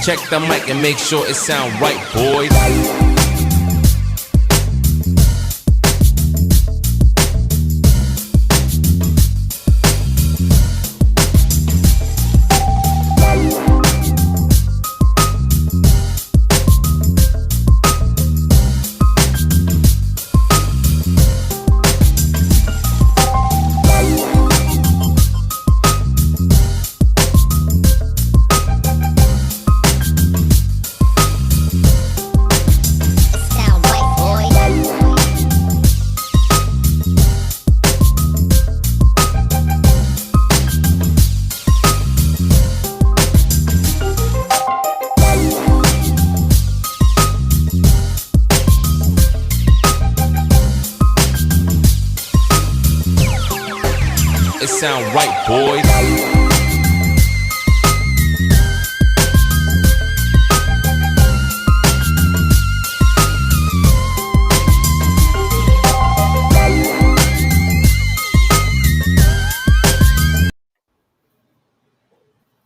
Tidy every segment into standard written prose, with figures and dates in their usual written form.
Check the mic and make sure it sound right, boys. It sound right, boys.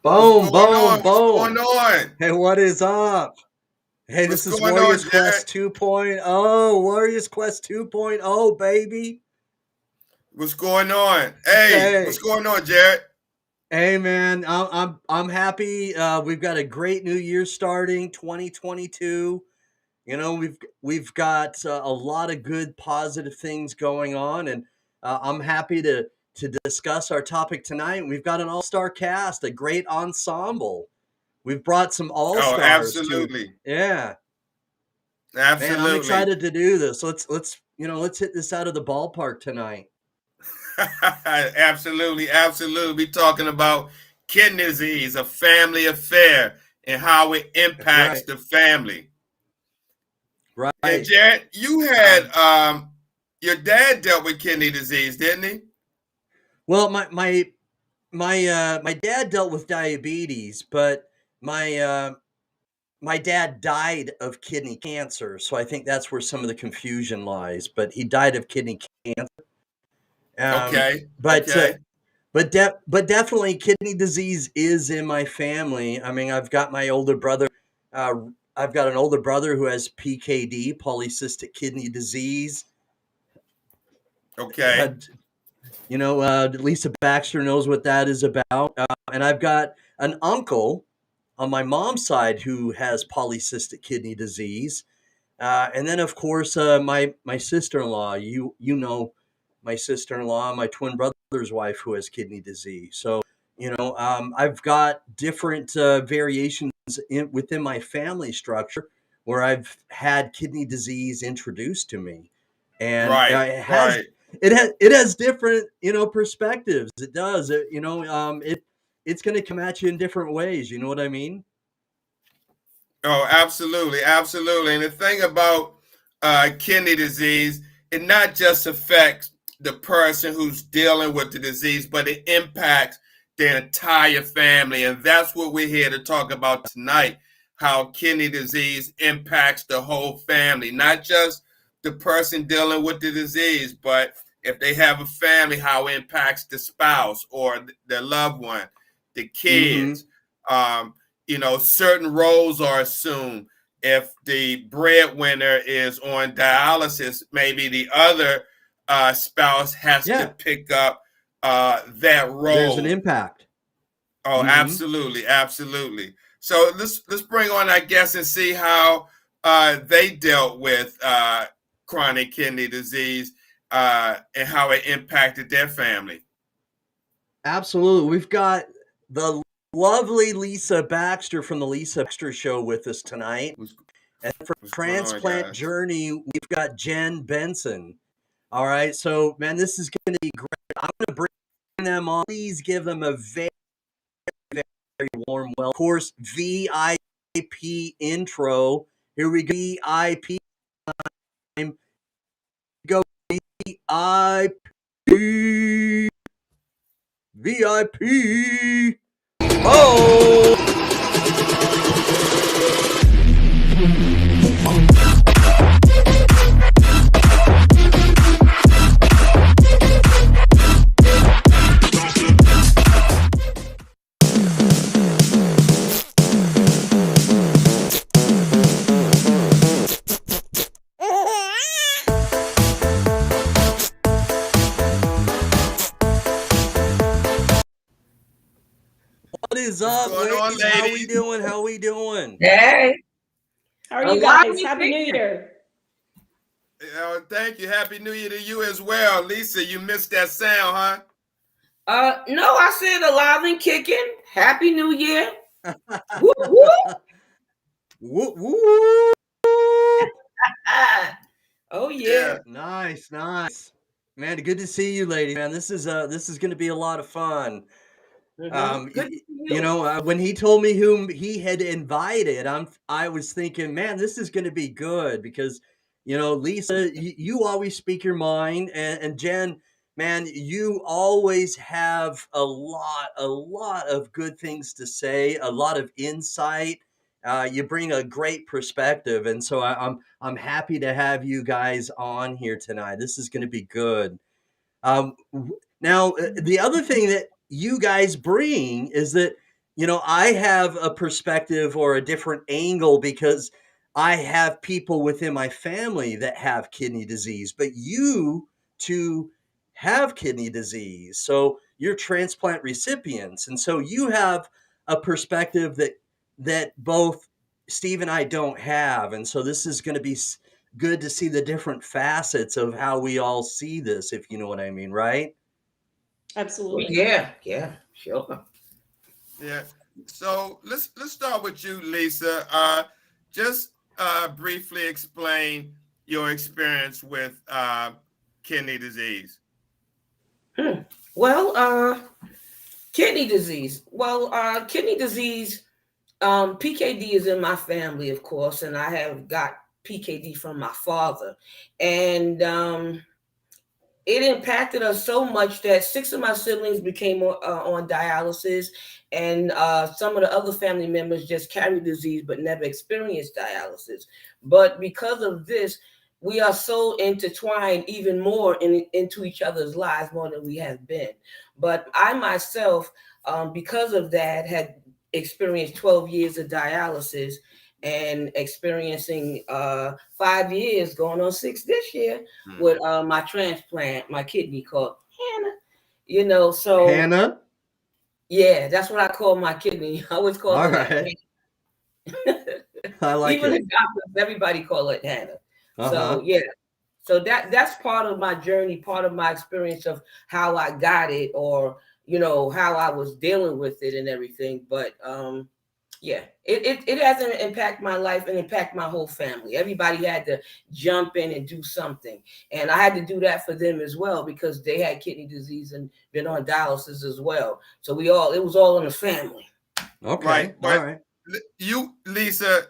Boom, boom, What's boom. going on? Hey, what is up? Hey, What's this is going Warriors on, Quest Jared? 2.0. Warriors Quest 2.0, baby. What's going on? Hey, what's Hey, going on, Jared? hey, man. I'm happy. We've got a great new year starting, 2022. You know, we've got a lot of good, positive things going on, and I'm happy to discuss our topic tonight. We've got an all-star cast, a great ensemble. We've brought some Oh, all-stars to, absolutely. yeah. Man, I'm Absolutely. excited to do this. Let's hit this out of the ballpark tonight. Absolutely. Absolutely. We talking about kidney disease, a family affair, and how it That's impacts right. the family. And Right. Jared, you had your dad dealt with kidney disease, didn't he? Well, my dad dealt with diabetes, but my dad died of kidney cancer, so I think that's where some of the confusion lies. But he died of kidney cancer. Um, Okay. but uh, Okay. but definitely kidney disease is in my family. I mean, I've got my older brother. Uh, I've got an older brother who has PKD, polycystic kidney disease. Uh, Okay. Lisa Baxter knows what that is about. And I've got an uncle on my mom's side who has polycystic kidney disease. And then, of course, my sister-in-law. You know my sister-in-law, my twin brother's wife, who has kidney disease. So I've got different variations within my family structure where I've had kidney disease introduced to me, and Right. Right. it has different perspectives. It does. It's going to come at you in different ways. You know what I mean? Oh, absolutely, absolutely. And the thing about kidney disease, it not just affects the person who's dealing with the disease, but it impacts the entire family. And that's what we're here to talk about tonight, how kidney disease impacts the whole family, not just the person dealing with the disease, but if they have a family, how it impacts the spouse or their loved one, the Mm-hmm. kids. Um, certain roles are assumed. If the breadwinner is on dialysis, maybe the other spouse has to Yeah, pick up that there's an role. impact. Oh, Mm-hmm. absolutely, absolutely. So let's bring on our guests and see how they dealt with chronic kidney disease and how it impacted their family. Absolutely. We've got the lovely Lisa Baxter from the Lisa Baxter Show with us tonight. What's, And for what's going on, Transplant guys? Journey, we've got Jen Benson. All right. So, man, this is going to be great. I'm going to bring them on. Please give them a very, very warm welcome. Of course, VIP intro. Here we go. VIP time. Go VIP. VIP. Oh! up, going on, ladies? How we ladies? doing? How we doing? Hey, How are a you lot guys? of Happy New pictures. Year. Thank you. Happy New Year to you as well, Lisa. You missed that sound, huh? No, I said alive and kicking. Happy New Year. Whoop, whoop. Woo, woo. Ah, oh yeah. Yeah. Nice, nice. Man, good to see you, ladies. Man, this is going to be a lot of fun. Good to see You you. know, when he told me whom he had invited, I was thinking, man, this is going to be good because, you know, Lisa, you always speak your mind, and Jen, man, you always have a lot of good things to say, a lot of insight. You bring a great perspective, and so I'm happy to have you guys on here tonight. This is going to be good. Now, the other thing that you guys bring is that, you know, I have a perspective or a different angle because I have people within my family that have kidney disease, but you two have kidney disease. So you're transplant recipients. And so you have a perspective that both Steve and I don't have. And so this is going to be good to see the different facets of how we all see this, if you know what I mean, right? Absolutely. Yeah, sure. Yeah. So let's start with you, Lisa. Just briefly explain your experience with kidney disease. Well, kidney disease. Kidney disease, PKD is in my family, of course, and I have got PKD from my father. And it impacted us so much that 6 of my siblings became on dialysis, and some of the other family members just carried disease but never experienced dialysis. But because of this, we are so intertwined even more into each other's lives more than we have been. But I myself, because of that, had experienced 12 years of dialysis and experiencing 5 years, going on 6 this year, with my transplant, my kidney called Hannah. You know, so Hannah? yeah, that's what I call my kidney. I always call All it that. right. I like Even it. the doctors, everybody call it Hannah. So Uh-huh. yeah. So that's part of my journey, part of my experience of how I got it, or you know, how I was dealing with it and everything. But yeah, it hasn't impacted my life and impact my whole family. Everybody had to jump in and do something. And I had to do that for them as well because they had kidney disease and been on dialysis as well. So it was all in the family. Okay. Right. All But right. you, Lisa,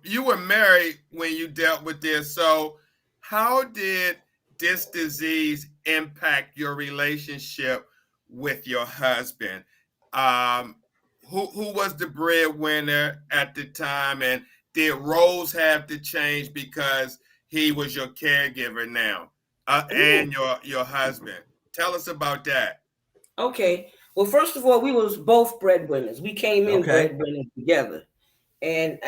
you were married when you dealt with this. So how did this disease impact your relationship with your husband? Um, who was the breadwinner at the time, and did roles have to change because he was your caregiver now, Ooh. and your husband? Tell us about that. Okay. Well, first of all, we was both breadwinners. We came in Okay. breadwinners together. And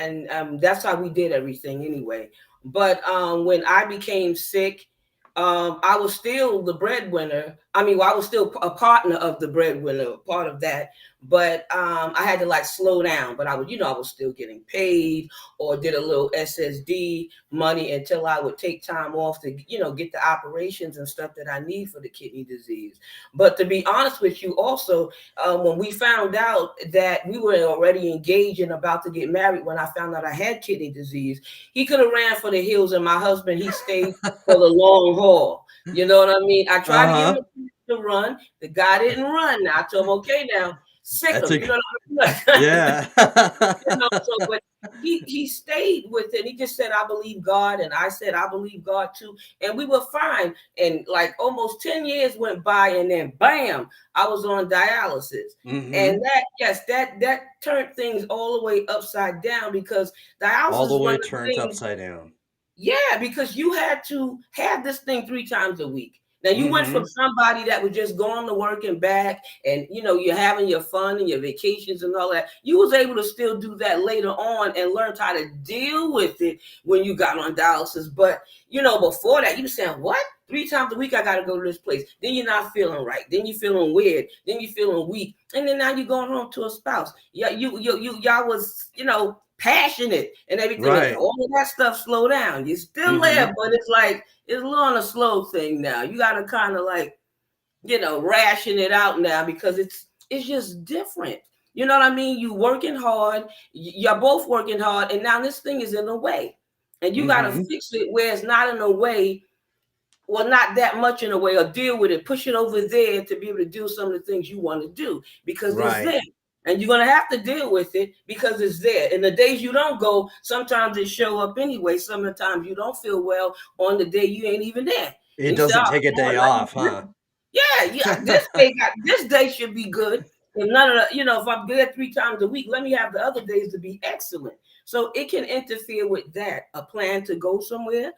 that's how we did everything anyway. But when I became sick, I was still the breadwinner. I mean, well, I was still a partner of the breadwinner, part of that. But I had to like slow down. But I was, I was still getting paid or did a little SSD money until I would take time off to, get the operations and stuff that I need for the kidney disease. But to be honest with you, also, when we found out that we were already engaged and about to get married, when I found out I had kidney disease, he could have ran for the hills, and my husband, he stayed for the long haul. You know what I mean? I tried to give him Uh-huh. a chance to run. The guy didn't run. I told him, okay, now sick That's him. a You know what I mean? yeah. But he stayed with it. He just said, I believe God. And I said, I believe God too. And we were fine. And like almost 10 years went by, and then bam, I was on dialysis. Mm-hmm. And that turned things all the way upside down, because All dialysis the is one way of the turned things. upside down. Yeah, because you had to have this thing 3 times a week. Now you went Mm-hmm. from somebody that was just going to work and back, and you're having your fun and your vacations and all that. You was able to still do that later on and learn how to deal with it when you got on dialysis. But before that, you were saying, what? 3 times a week I gotta go to this place. Then you're not feeling right. Then you're feeling weird. Then you're feeling weak. And then now you're going home to a spouse. Yeah, y'all was, passionate and everything. And Right. all of that stuff slow down. You're still there, but it's like it's a little on a slow thing now. You gotta kind of like, ration it out now because it's just different. You know what I mean? You working hard, you're both working hard, and now this thing is in the way. And you gotta fix it where it's not in a way, well, not that much in a way, or deal with it, push it over there to be able to do some of the things you want to do because it's there. And you're gonna have to deal with it because it's there. And the days you don't go, sometimes it show up anyway. Some of the times you don't feel well on the day you ain't even there. It doesn't take a day off, huh? Yeah. This day should be good. And none of the, if I'm there 3 times a week, let me have the other days to be excellent. So it can interfere with that. A plan to go somewhere,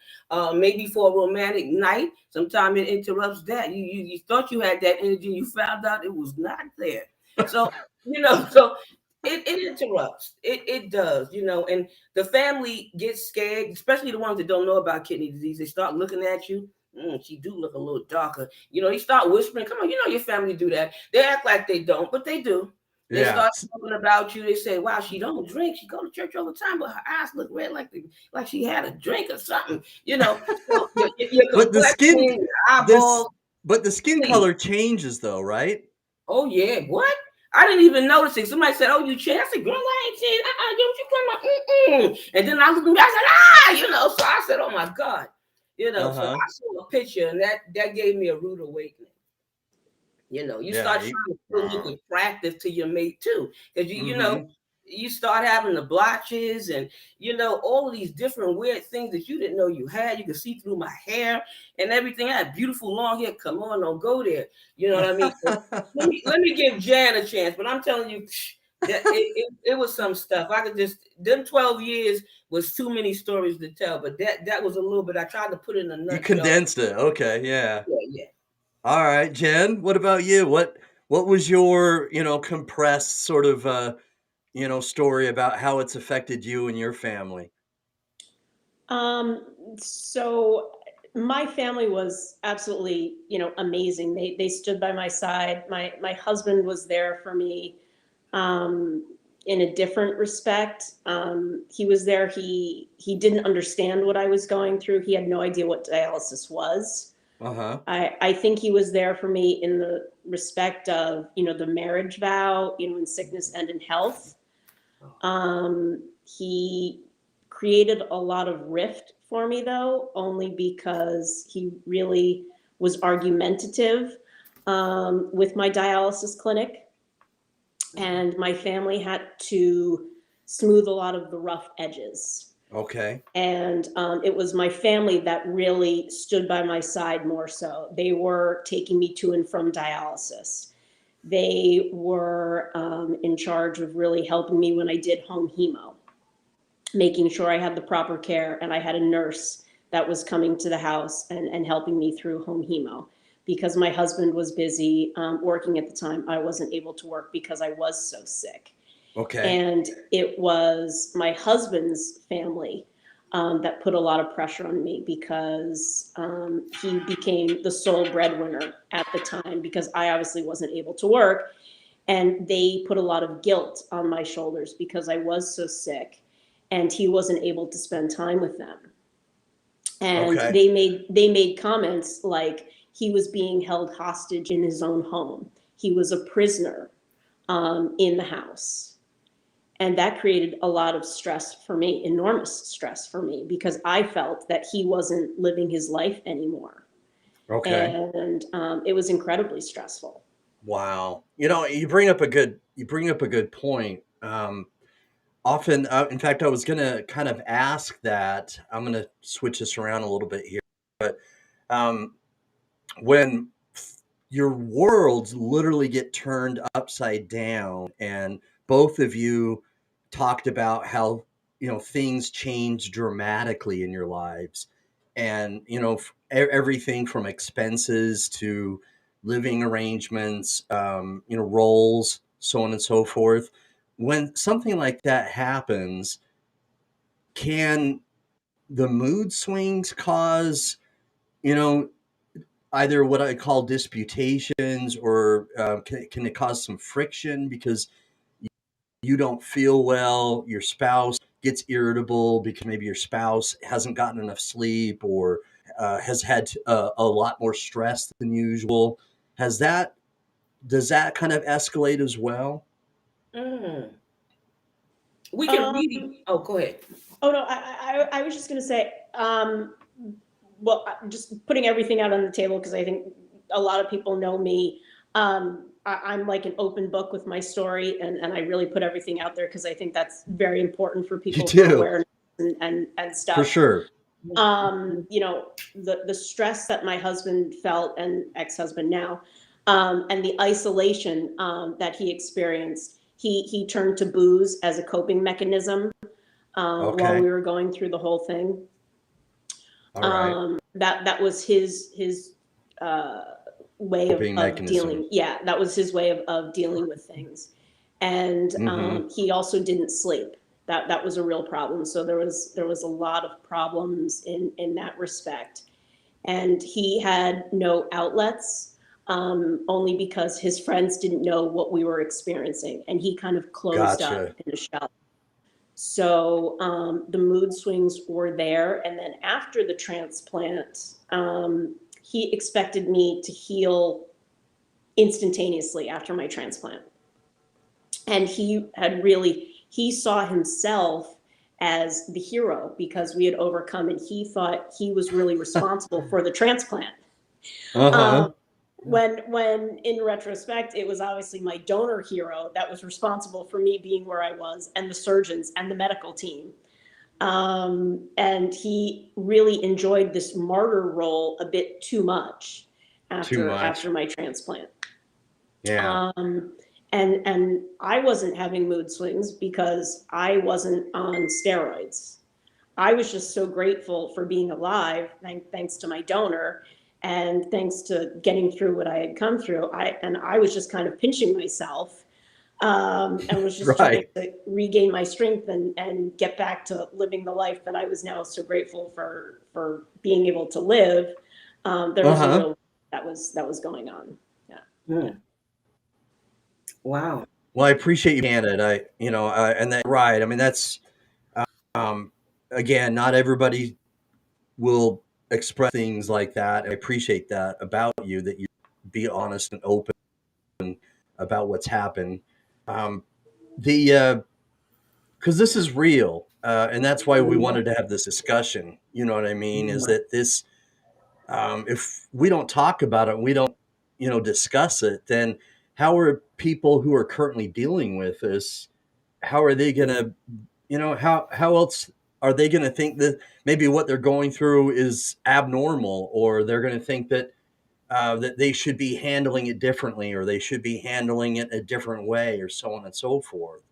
maybe for a romantic night. Sometimes it interrupts that. You thought you had that energy, you found out it was not there. So so it interrupts. It does, and the family gets scared, especially the ones that don't know about kidney disease. They start looking at you. She do look a little darker. They start whispering, come on, your family do that. They act like they don't, but they do. They start talking about you. They say, wow, she don't drink. She go to church all the time, but her eyes look red like she had a drink or something. So But the skin, eyeballs. but the skin color changes though, right? Oh, yeah. What? I didn't even notice it. Somebody said, oh, you changed. I said, girl, I ain't changed. Don't you come up? And then I looked at me, I said, so I said, oh my God. So I saw a picture and that gave me a rude awakening. You start trying to look attractive to your mate too. Because you start having the blotches and all of these different weird things that you didn't know you had. You could see through my hair and everything. I had beautiful long hair. Come on, don't go there. You know what I mean? So let me give Jan a chance, but I'm telling you, that it was some stuff. I could just, them 12 years was too many stories to tell, but that was a little bit. I tried to put it in a nutshell. You condensed it. Okay, yeah. Yeah. All right, Jen, what about you? What was your, compressed sort of story about how it's affected you and your family? So my family was absolutely, amazing. They stood by my side. My husband was there for me in a different respect. He was there. He didn't understand what I was going through. He had no idea what dialysis was. I think he was there for me in the respect of, the marriage vow, in sickness and in health. He created a lot of rift for me, though, only because he really was argumentative with my dialysis clinic. And my family had to smooth a lot of the rough edges. Okay. And it was my family that really stood by my side more so. They were taking me to and from dialysis. They were in charge of really helping me when I did home hemo, making sure I had the proper care, and I had a nurse that was coming to the house and helping me through home hemo. Because my husband was busy working at the time, I wasn't able to work because I was so sick. Okay. And it was my husband's family that put a lot of pressure on me because he became the sole breadwinner at the time because I obviously wasn't able to work. And they put a lot of guilt on my shoulders because I was so sick and he wasn't able to spend time with them. And they made comments like he was being held hostage in his own home. He was a prisoner in the house. And that created a lot of stress for me, enormous stress for me, because I felt that he wasn't living his life anymore. Okay. And it was incredibly stressful. Wow. You bring up a good point. Often, in fact, I was going to kind of ask that. I'm going to switch this around a little bit here. But when your worlds literally get turned upside down, and both of you talked about how, things change dramatically in your lives, and, everything from expenses to living arrangements, roles, so on and so forth. When something like that happens, can the mood swings cause, either what I call disputations, or can it cause some friction because you don't feel well, your spouse gets irritable because maybe your spouse hasn't gotten enough sleep, or has had a lot more stress than usual? Has that Does that kind of escalate as well? Mm. We can Um, really. Oh, go ahead. oh no, I was just going to say, well, just putting everything out on the table, because I think a lot of people know me. I'm like an open book with my story, and I really put everything out there because I think that's very important for You people for do, awareness and for stuff. sure. You know, the stress that my husband felt, and ex-husband now, and the isolation that he experienced, he turned to booze as a coping mechanism while Okay. we were going through the whole thing. All right. That was his way Coping of mechanism. dealing. Yeah, that was his way of dealing with things. And Mm-hmm. he also didn't sleep. That was a real problem. So there was a lot of problems in that respect. And he had no outlets, only because his friends didn't know what we were experiencing, and he kind of closed up Gotcha. in a shell. So the mood swings were there. And then after the transplant, he expected me to heal instantaneously after my transplant. And he saw himself as the hero because we had overcome, and he thought he was really responsible for the transplant. Uh-huh. Um, when in retrospect, it was obviously my donor hero that was responsible for me being where I was, and the surgeons and the medical team. And he really enjoyed this martyr role a bit too much Too after much. my transplant. Yeah. And I wasn't having mood swings because I wasn't on steroids. I was just so grateful for being alive, thanks to my donor, and thanks to getting through what I had come through. I was just kind of pinching myself, and was just trying Right. to regain my strength and get back to living the life that I was now so grateful for being able to live. There was a Uh-huh. real that was going on. Yeah. Mm. Wow. Well, I appreciate you, Janet. And that, right. I mean, that's, um, again, not everybody will express things like that. I appreciate that about you, that you be honest and open about what's happened. Um, the Because this is real, and that's why we wanted to have this discussion. You know what I mean? Is that this? If we don't talk about it, we don't, discuss it, then how are people who are currently dealing with this? How are they gonna, how else are they gonna think that maybe what they're going through is abnormal, or they're gonna think that they should be handling it differently, or they should be handling it a different way, or so on and so forth.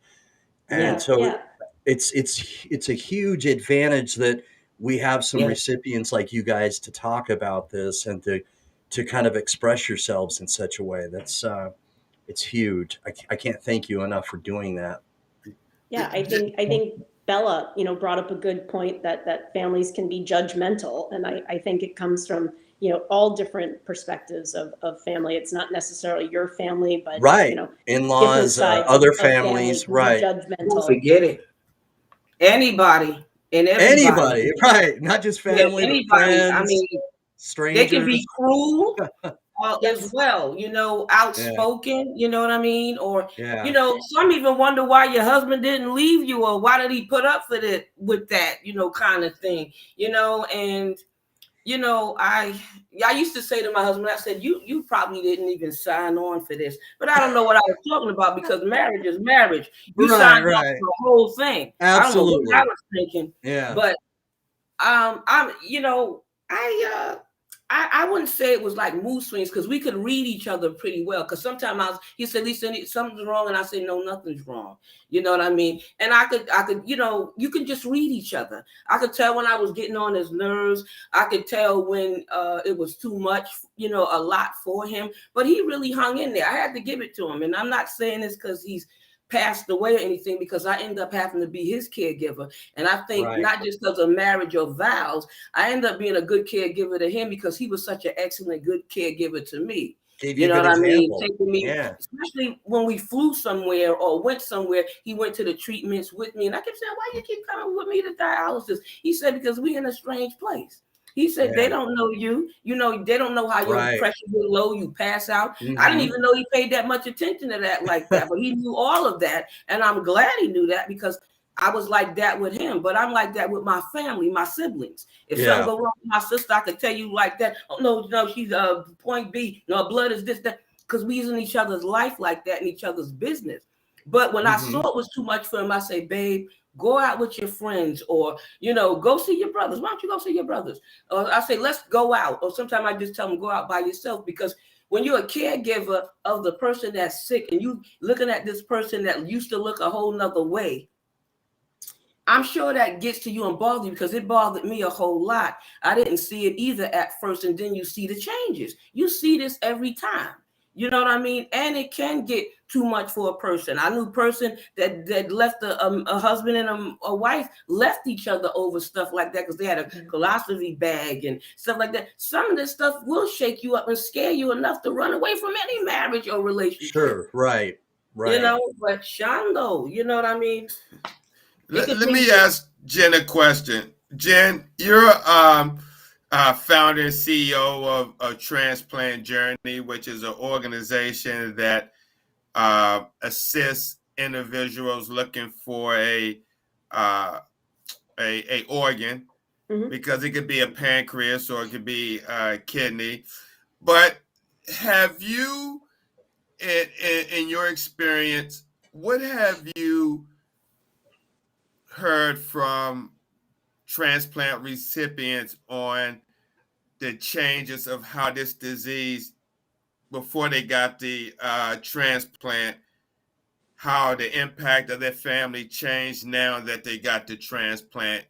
And Yeah. so Yeah. it's a huge advantage that we have some Yeah. recipients like you guys to talk about this, and to kind of express yourselves in such a way that's it's huge. I can't thank you enough for doing that. Yeah, I think Bella, brought up a good point that families can be judgmental, and I think it comes from all different perspectives of family. It's not necessarily your family, but Right. different In-laws, sides other of family families, can be right. Don't judgmental. forget it. Anybody and everybody. Anybody, right. Not just Yeah, family, but anybody. I friends, mean, they can be strangers. cruel as Yes. well, Yeah. outspoken, you know what I mean? Or, Yeah. some even wonder why your husband didn't leave you, or why did he put up with that, kind of thing, and I used to say to my husband, I said, you probably didn't even sign on for this. But I don't know what I was talking about, because marriage is marriage. You Right, signed up right. for the whole thing. I don't know what I Absolutely. was thinking, Yeah. but I'm I I wouldn't say it was like mood swings, because we could read each other pretty well. Because sometimes he said, Lisa, something's wrong, and I said, no, nothing's wrong. You know what I mean? And I could, you could just read each other. I could tell when I was getting on his nerves. I could tell when it was too much, a lot for him. But he really hung in there. I had to give it to him, and I'm not saying this because he's passed away or anything, because I ended up having to be his caregiver. And I think Right. not just because of marriage or vows, I ended up being a good caregiver to him because he was such an excellent, good caregiver to me. Gave You you a know good what I mean? example. Taking me, Yeah. especially when we flew somewhere or went somewhere, he went to the treatments with me. And I kept saying, why you keep coming with me to dialysis? He said, because we in a strange place. He said, Yeah. they don't know you. You know, they don't know how your Right. pressure get low, you pass out. I didn't Mhm. even know he paid that much attention to that like that, but he knew all of that. And I'm glad he knew that, because I was like that with him, but I'm like that with my family, my siblings. If something Yeah. go wrong with my sister, I could tell you like that. Oh no, she's point B. No, blood is this, that, because we in each other's life like that, in each other's business. But when I saw Mhm. it was too much for him, I say, babe, go out with your friends, or go see your brothers. Why don't you go see your brothers? Or I say, let's go out. Or sometimes I just tell them, go out by yourself, because when you're a caregiver of the person that's sick and you looking at this person that used to look a whole nother way, I'm sure that gets to you and bothers you, because it bothered me a whole lot. I didn't see it either at first, and then you see the changes. You see this every time. You know what I mean? And it can get too much for a person. I knew a person that left a husband and a wife, left each other over stuff like that because they had a colostomy bag and stuff like that. Some of this stuff will shake you up and scare you enough to run away from any marriage or relationship. Sure. Right. Right. But Shondo, you know what I mean? Let me ask Jen a question. Jen, you're founder and CEO of Transplant Journey, which is an organization that assists individuals looking for a organ, because it could be a pancreas or it could be a kidney. But have you, in your experience, what have you heard from transplant recipients on the changes of how this disease, before they got the transplant, how the impact of their family changed now that they got the transplant?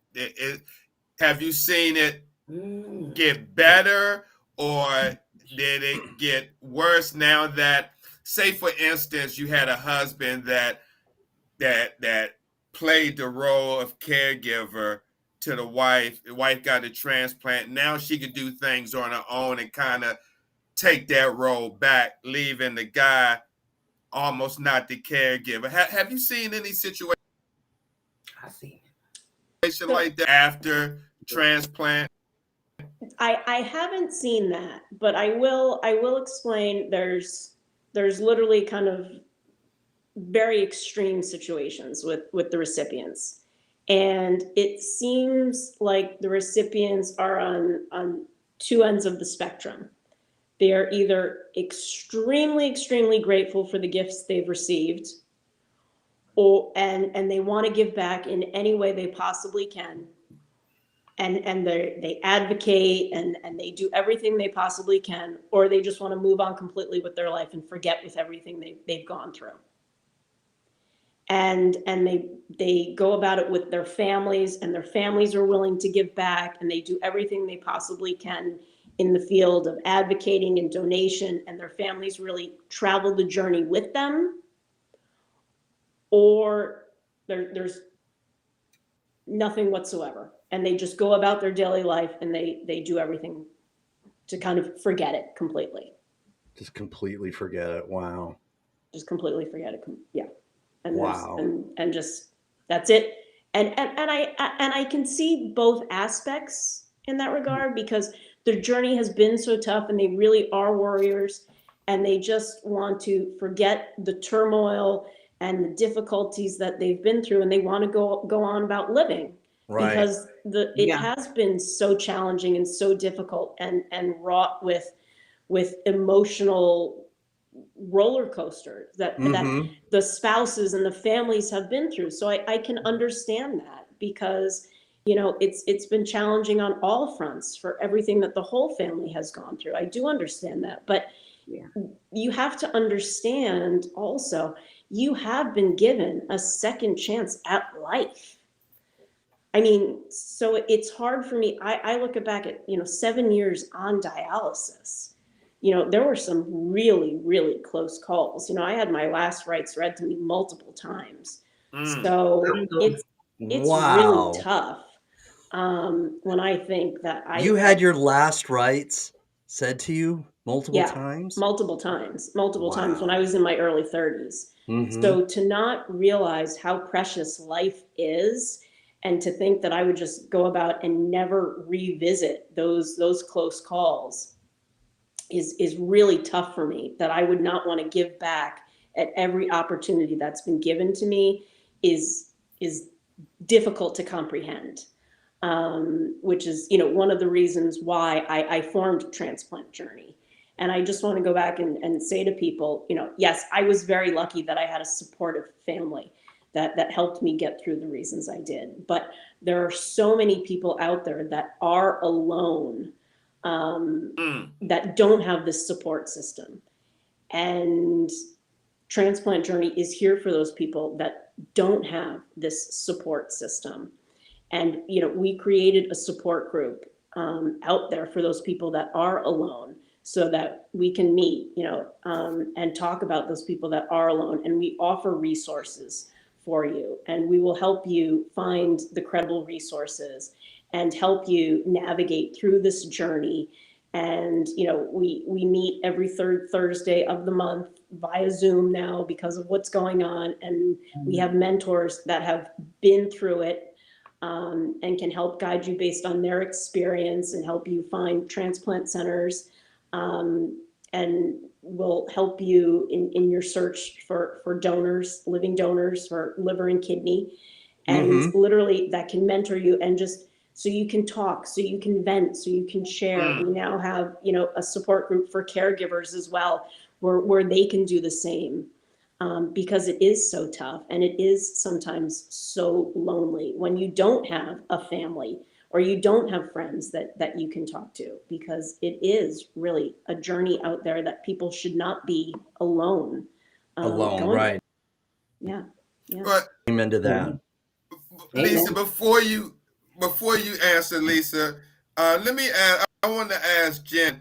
Have you seen it get better, or did it get worse now that, say for instance, you had a husband that played the role of caregiver to the wife. The wife got a transplant. Now she could do things on her own and kind of take that role back, leaving the guy almost not the caregiver. Have you seen any situation I see. like that after transplant? I haven't seen that, but I will explain. There's literally kind of very extreme situations with the recipients, and it seems like the recipients are on two ends of the spectrum. They are either extremely grateful for the gifts they've received, and they want to give back in any way they possibly can, and they advocate and they do everything they possibly can, or they just want to move on completely with their life and forget with everything they've gone through. And they go about it with their families, and their families are willing to give back, and they do everything they possibly can in the field of advocating and donation, and their families really travel the journey with them, or there's nothing whatsoever, and they just go about their daily life, and they do everything to kind of forget it completely. Just completely forget it. Wow. Just completely forget it. Yeah. And wow. And just, that's it. And I can see both aspects in that regard, because their journey has been so tough, and they really are warriors, and they just want to forget the turmoil and the difficulties that they've been through, and they want to go on about living. Right. Because it has been so challenging and so difficult and wrought with emotional roller coasters that the spouses and the families have been through. So I can understand that, because it's been challenging on all fronts for everything that the whole family has gone through. I do understand that, but you have to understand also, you have been given a second chance at life. I mean, so it's hard for me. I look back at 7 years on dialysis, there were some really, really close calls. I had my last rites read to me multiple times. So it's really Wow. tough when I think that You had your last rites said to you multiple times? multiple times when I Wow. was in my early 30s. So to not realize how precious life is, and to think that I would just go about and never revisit those close calls is really tough for me. That I would not want to give back at every opportunity that's been given to me is difficult to comprehend. Which is, one of the reasons why I formed Transplant Journey. And I just want to go back and say to people, yes, I was very lucky that I had a supportive family that helped me get through the reasons I did. But there are so many people out there that are alone, that don't have this support system. And Transplant Journey is here for those people that don't have this support system. And, we created a support group out there for those people that are alone, so that we can meet, and talk about those people that are alone. And we offer resources for you, and we will help you find the credible resources and help you navigate through this journey. And, we meet every third Thursday of the month via Zoom now because of what's going on. And we have mentors that have been through it, and can help guide you based on their experience and help you find transplant centers, and will help you in your search for donors, living donors for liver and kidney. And literally that can mentor you, and just so you can talk, so you can vent, so you can share. We now have, a support group for caregivers as well, where they can do the same. Because it is so tough, and it is sometimes so lonely when you don't have a family or you don't have friends that you can talk to, because it is really a journey out there that people should not be alone. Right. Yeah. But Amen to that. Lisa, before you answer, Lisa, let me ask. I want to ask Jen.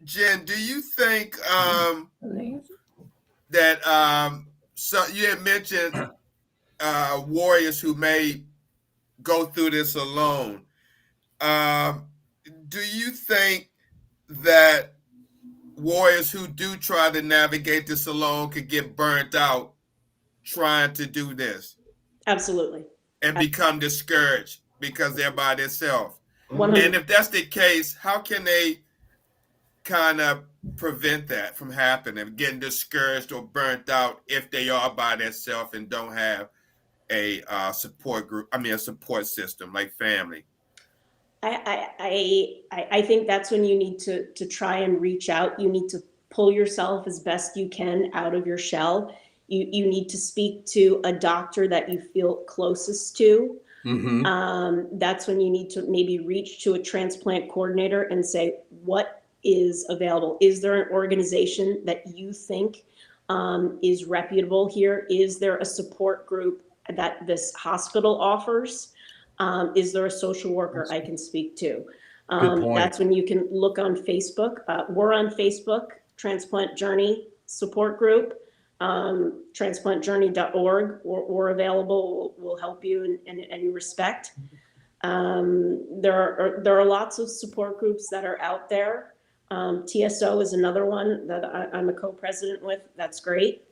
Jen, do you think that so you had mentioned warriors who may go through this alone? Do you think that warriors who do try to navigate this alone could get burnt out trying to do this? Absolutely. And become discouraged because they're by themselves? 100. And if that's the case, how can they kind of prevent that from happening, getting discouraged or burnt out if they are by themselves and don't have a support group? I mean, a support system like family. I think that's when you need to try and reach out. You need to pull yourself as best you can out of your shell. You need to speak to a doctor that you feel closest to. That's when you need to maybe reach to a transplant coordinator and say, what is available? Is there an organization that you think is reputable here? Is there a support group that this hospital offers? Is there a social worker I can speak to? Good point. That's when you can look on Facebook. We're on Facebook, Transplant Journey Support Group, transplantjourney.org. We're available. We'll help you in any respect. There are lots of support groups that are out there. TSO is another one that I'm a co-president with. That's great.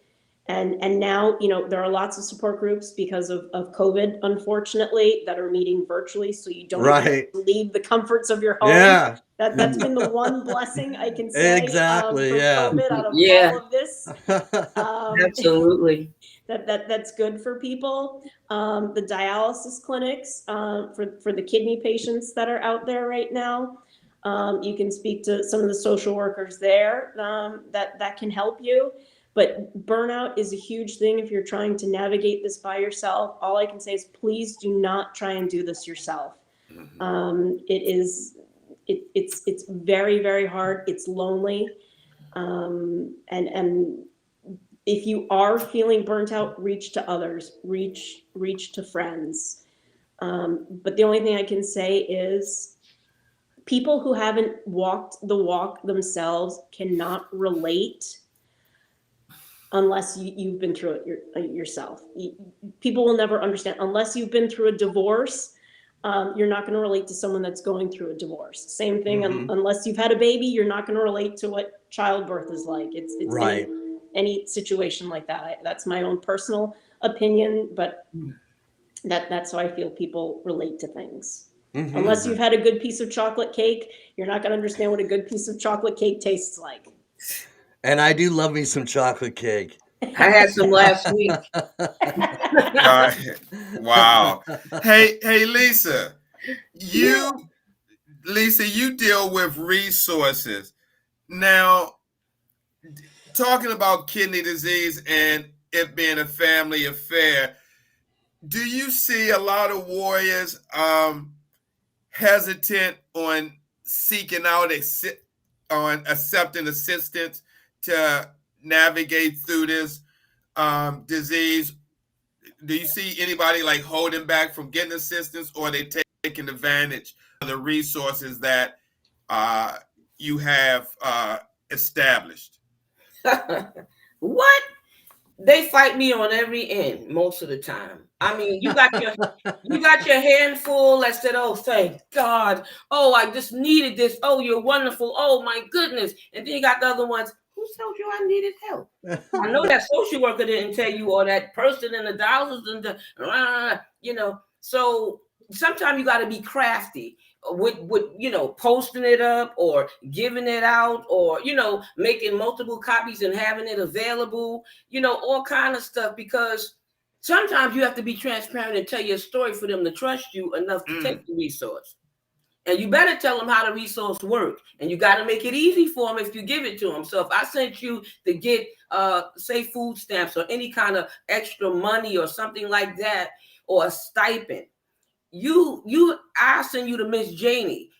And now, there are lots of support groups because of COVID, unfortunately, that are meeting virtually. So you don't even leave the comforts of your home. Yeah. That's been the one blessing I can say Exactly. from Yeah. COVID out of all of this. Absolutely. That's good for people. The dialysis clinics for the kidney patients that are out there right now. You can speak to some of the social workers there that can help you. But burnout is a huge thing if you're trying to navigate this by yourself. All I can say is please do not try and do this yourself. It's very, very hard. It's lonely. And if you are feeling burnt out, reach to others, reach to friends. But the only thing I can say is people who haven't walked the walk themselves cannot relate unless you've been through it yourself. People will never understand unless you've been through a divorce. You're not going to relate to someone that's going through a divorce. Same thing, unless you've had a baby, you're not going to relate to what childbirth is like. It's Right. any situation like that. That's my own personal opinion, but that's how I feel people relate to things. Unless you've had a good piece of chocolate cake, you're not going to understand what a good piece of chocolate cake tastes like. And I do love me some chocolate cake. I had some last week. Wow. Hey, Lisa, you deal with resources. Now, talking about kidney disease and it being a family affair, do you see a lot of warriors hesitant on seeking out on accepting assistance to navigate through this disease? Do you see anybody like holding back from getting assistance, or are they taking advantage of the resources that you have established? What? They fight me on every end most of the time. I mean, you got your handful that said, "Oh, thank God. Oh, I just needed this. Oh, you're wonderful. Oh, my goodness." And then you got the other ones, who told you I needed help? I know that social worker didn't tell you, or that person in the dialysis and the, So sometimes you got to be crafty with posting it up or giving it out, or making multiple copies and having it available, all kind of stuff, because sometimes you have to be transparent and tell your story for them to trust you enough to take the resource. And you better tell them how the resource works. And you got to make it easy for them if you give it to them. So if I sent you to get, say, food stamps or any kind of extra money or something like that, or a stipend, I'll send you to Miss Janie.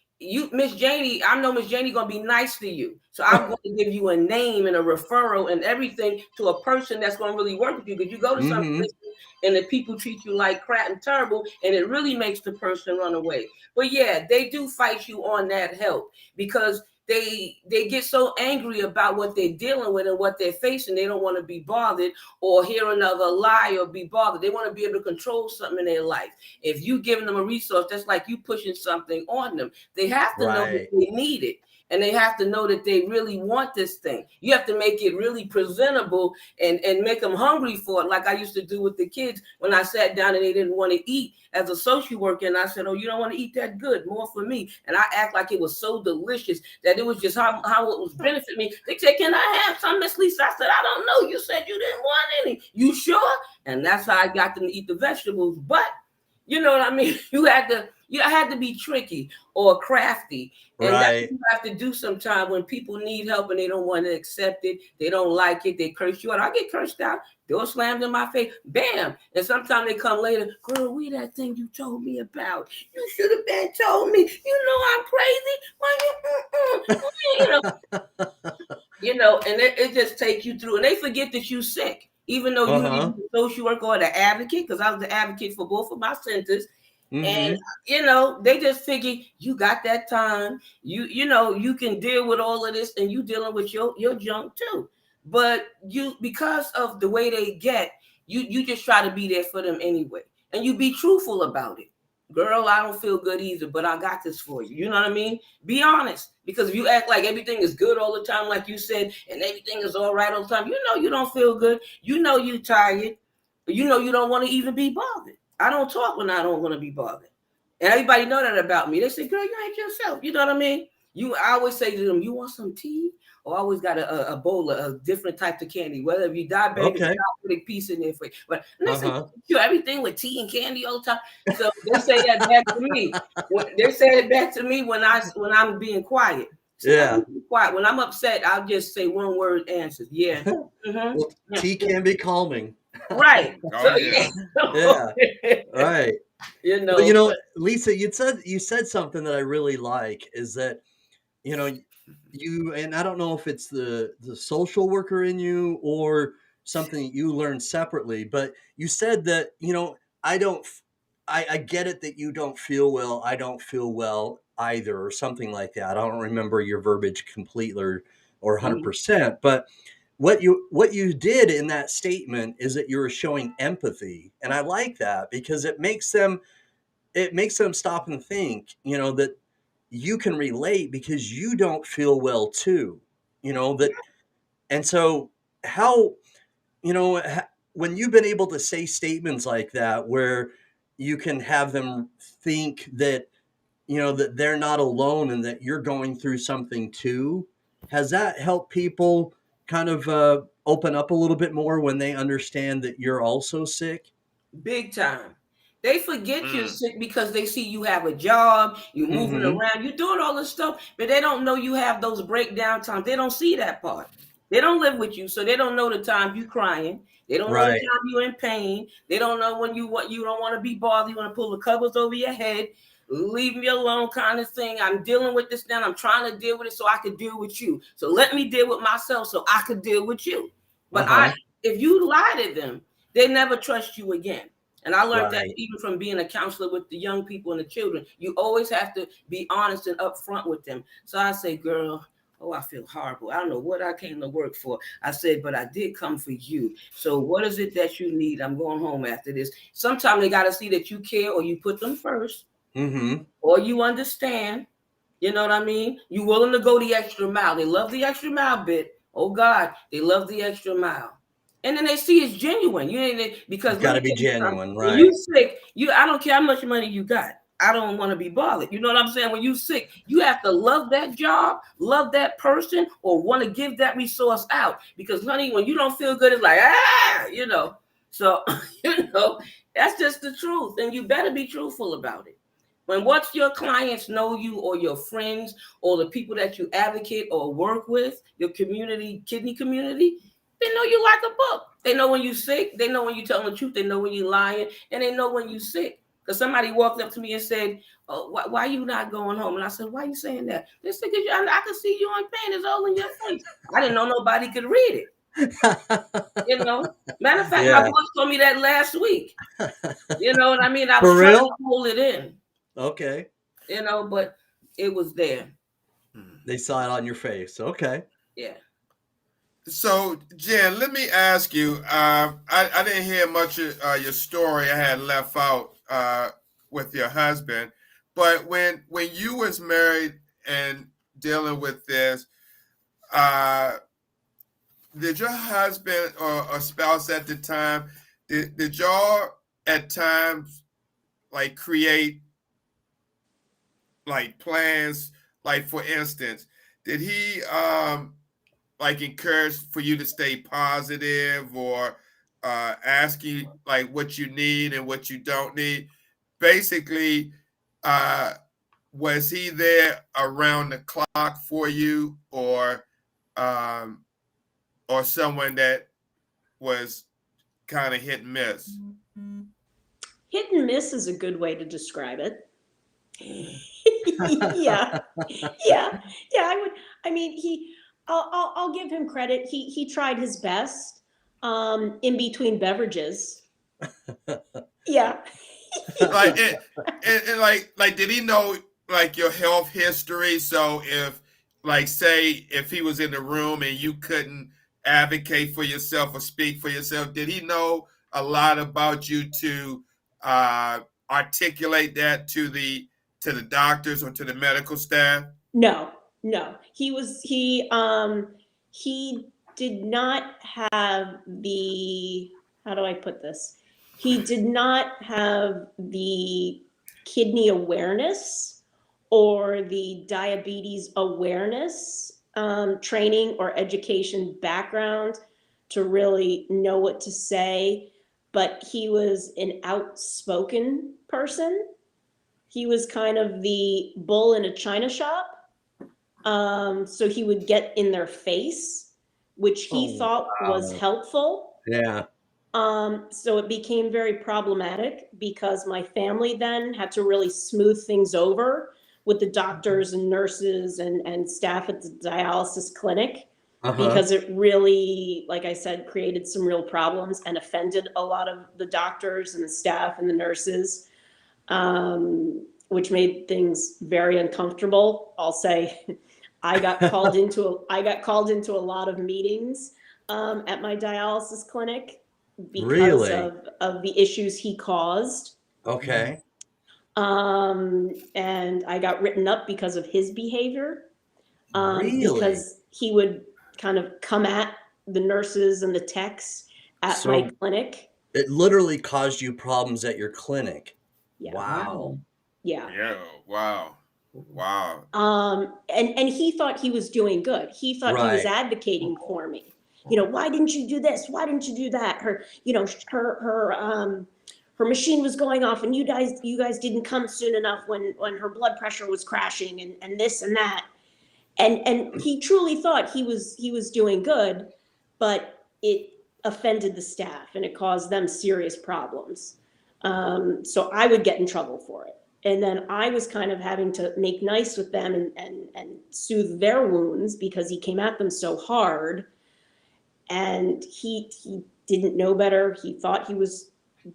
Miss Janie, I know Miss Janie gonna be nice to you. So I'm going to give you a name and a referral and everything to a person that's gonna really work with you. Because you go to some places and the people treat you like crap and terrible, and it really makes the person run away. But yeah, they do fight you on that help, because they get so angry about what they're dealing with and what they're facing. They don't want to be bothered or hear another lie or be bothered. They want to be able to control something in their life. If you giving them a resource, that's like you pushing something on them. They have to know that they need it. And they have to know that they really want this thing. You have to make it really presentable and make them hungry for it, like I used to do with the kids when I sat down and they didn't want to eat as a social worker. And I said, "Oh, you don't want to eat that good, more for me." And I act like it was so delicious that it was just how it was benefiting me. They said, "Can I have some, Miss Lisa?" I said, "I don't know. You said you didn't want any. You sure?" And that's how I got them to eat the vegetables. But you know what I mean? You had to be tricky or crafty. And that's what you have to do sometimes when people need help and they don't want to accept it. They don't like it. They curse you out. I get cursed out. Door slammed in my face. Bam. And sometimes they come later. "Girl, we that thing you told me about. You should have been told me. You know I'm crazy. And it just takes you through. And they forget that you're sick. Even though you need the social worker or the advocate, because I was the advocate for both of my centers. And they just figure you got that time. You can deal with all of this, and you dealing with your junk too. But because of the way they get, you just try to be there for them anyway, and you be truthful about it. "Girl, I don't feel good either, but I got this for you." You know what I mean? Be honest, because if you act like everything is good all the time, like you said, and everything is all right all the time, you don't feel good. You tired. You don't want to even be bothered. I don't talk when I don't want to be bothered. And everybody know that about me. They say, "Girl, you ain't yourself." You know what I mean? I always say to them, "You want some tea?" Or I always got a bowl of different types of candy, whether if you diabetic, okay, put a piece in there for you. But listen, everything with tea and candy all the time. So they say that back to me. They say it back to me when I'm being quiet. So I'm quiet. When I'm upset, I'll just say one word answers. Yeah. Well, tea can be calming. Right. Oh, yeah. Yeah. Right. But, Lisa, you said something that I really like, is that, you, and I don't know if it's the social worker in you or something that you learned separately, but you said that, I get it that you don't feel well. I don't feel well either, or something like that. I don't remember your verbiage completely or Mhm. 100%. But what you did in that statement is that you were showing empathy, and I like that because it makes them stop and think. That you can relate because you don't feel well too. That, and so how when you've been able to say statements like that where you can have them think that that they're not alone and that you're going through something too, has that helped people kind of open up a little bit more when they understand that you're also sick? Big time. They forget you're Mm. sick because they see you have a job, you're moving Mm-hmm. around, you're doing all this stuff, but they don't know you have those breakdown times. They don't see that part. They don't live with you, so they don't know the time you crying. They don't know the Right. time you're in pain. They don't know when you don't want to be bothered. You want to pull the covers over your head, leave me alone, kind of thing. I'm dealing with this now. I'm trying to deal with it so I could deal with you. So let me deal with myself so I could deal with you. But Uh-huh. if you lie to them, they never trust you again. And I learned that Right. even from being a counselor with the young people and the children. You always have to be honest and upfront with them. So I say, girl, oh, I feel horrible. I don't know what I came to work for. I said, but I did come for you. So what is it that you need? I'm going home after this. Sometimes they got to see that you care or you put them first Mm-hmm. or you understand. You know what I mean? You willing to go the extra mile. They love the extra mile bit. Oh God, they love the extra mile. And then they see it's genuine. You ain't because It's let got me to be tell you something. genuine, When you right? sick, I don't care how much money you got. I don't want to be bothered. You know what I'm saying? When you sick, you have to love that job, love that person, or want to give that resource out. Because honey, when you don't feel good, it's like So that's just the truth. And you better be truthful about it. When once your clients know you or your friends or the people that you advocate or work with, your community, kidney community, they know you like a book. They know when you're sick. They know when you're telling the truth. They know when you're lying. And they know when you're sick. Because somebody walked up to me and said, oh, why are you not going home? And I said, why are you saying that? They said, because I can see you in pain. It's all in your face. I didn't know nobody could read it. Matter of fact, my Yeah. boss told me that last week. You know what I mean? I was For trying to real? hold it in. Okay. But it was there. They saw it on your face. Okay. Yeah. So, Jen, let me ask you. I didn't hear much of your story. I had left out with your husband, but when you was married and dealing with this, uh, did your husband or spouse at the time did y'all at times like create like plans? Like for instance, did he like encourage for you to stay positive or ask you like what you need and what you don't need? Basically, uh, was he there around the clock for you, um, or someone that was kind of hit and miss? Hit and miss is a good way to describe it. Yeah, yeah, yeah. I would. I mean, I'll give him credit. He tried his best. In between beverages. Yeah. Like and like did he know like your health history? So if like say if he was in the room and you couldn't advocate for yourself or speak for yourself, did he know a lot about you to uh articulate that to the doctors or to the medical staff? No, no. He did not have the, how do I put this? He did not have the kidney awareness or the diabetes awareness training or education background to really know what to say, but he was an outspoken person. He was kind of the bull in a china shop. So he would get in their face, which he Oh, thought was wow. helpful. Yeah. So it became very problematic because my family then had to really smooth things over with the doctors and nurses and staff at the dialysis clinic, Uh-huh. because it really, like I said, created some real problems and offended a lot of the doctors and the staff and the nurses. which made things very uncomfortable. I'll say I got called into a lot of meetings at my dialysis clinic because Really? of the issues he caused. Okay. And I got written up because of his behavior, Really? because he would kind of come at the nurses and the techs at my So clinic. it literally caused you problems at your clinic. Yeah. Wow. Yeah. Yeah. Wow. Wow. And he thought he was doing good. He thought he was Right. advocating for me. You know, why didn't you do this? Why didn't you do that? Her machine was going off, and you guys didn't come soon enough when her blood pressure was crashing, and this and that. And he truly thought he was doing good, but it offended the staff and it caused them serious problems. So I would get in trouble for it. And then I was kind of having to make nice with them and soothe their wounds because he came at them so hard. And he didn't know better. He thought he was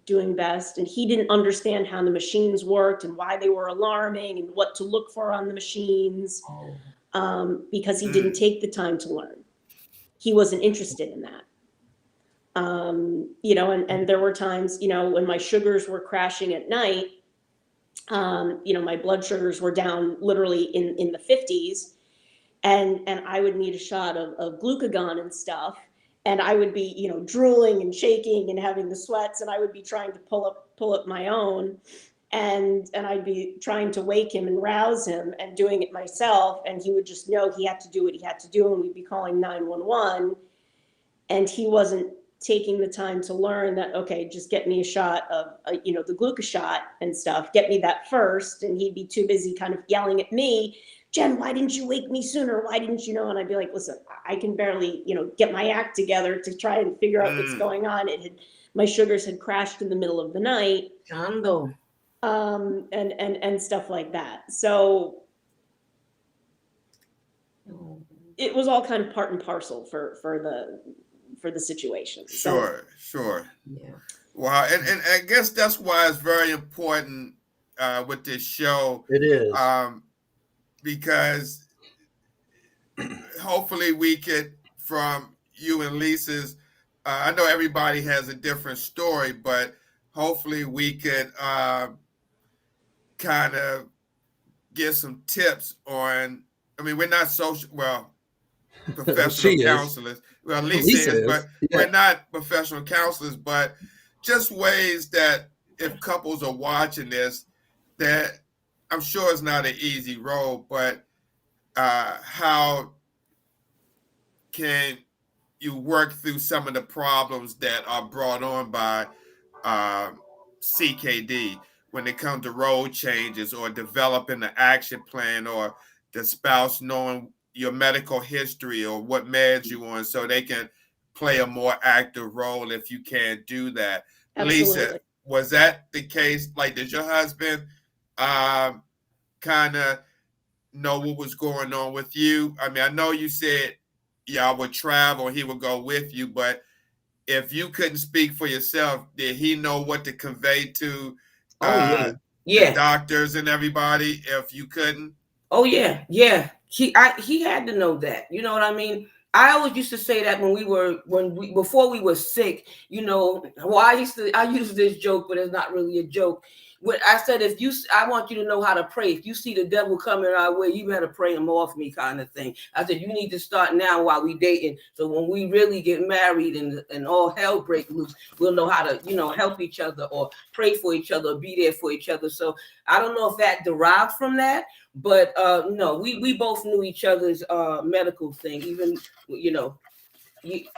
doing best, and he didn't understand how the machines worked and why they were alarming and what to look for on the machines, because he didn't take the time to learn. He wasn't interested in that. And there were times, when my sugars were crashing at night, my blood sugars were down literally in the 50s, and I would need a shot of glucagon and stuff. And I would be, drooling and shaking and having the sweats, and I would be trying to pull up my own, and I'd be trying to wake him and rouse him and doing it myself, and he would just know he had to do what he had to do, and we'd be calling 911, and he wasn't taking the time to learn that, okay, just get me a shot of, the glucose shot and stuff, get me that first, and he'd be too busy kind of yelling at me, Jen, why didn't you wake me sooner? Why didn't you know? And I'd be like, listen, I can barely, get my act together to try and figure out what's going on. My sugars had crashed in the middle of the night. And stuff like that. So it was all kind of part and parcel for the situation. Sure. Yeah. Wow. And I guess that's why it's very important with this show. It is. Because hopefully we could, from you and Lisa's, I know everybody has a different story, but hopefully we could kind of get some tips on, we're not professional counselors. Well, Lisa is, but we're not professional counselors, but just ways that if couples are watching this, that I'm sure it's not an easy road, but how can you work through some of the problems that are brought on by CKD when it comes to road changes or developing an action plan, or the spouse knowing your medical history or what meds you on so they can play a more active role if you can't do that. Absolutely. Lisa, was that the case? Like, did your husband kind of know what was going on with you? I know you said y'all would travel, he would go with you, but if you couldn't speak for yourself, did he know what to convey to the doctors and everybody if you couldn't? Oh yeah. He had to know that. You know what I mean? I always used to say that before we were sick, I use this joke, but it's not really a joke. When I said, I want you to know how to pray. If you see the devil coming our way, you better pray him off me, kind of thing. I said, you need to start now while we dating. So when we really get married and all hell break loose, we'll know how to, help each other or pray for each other or be there for each other. So I don't know if that derived from that, but no, we both knew each other's medical thing, even,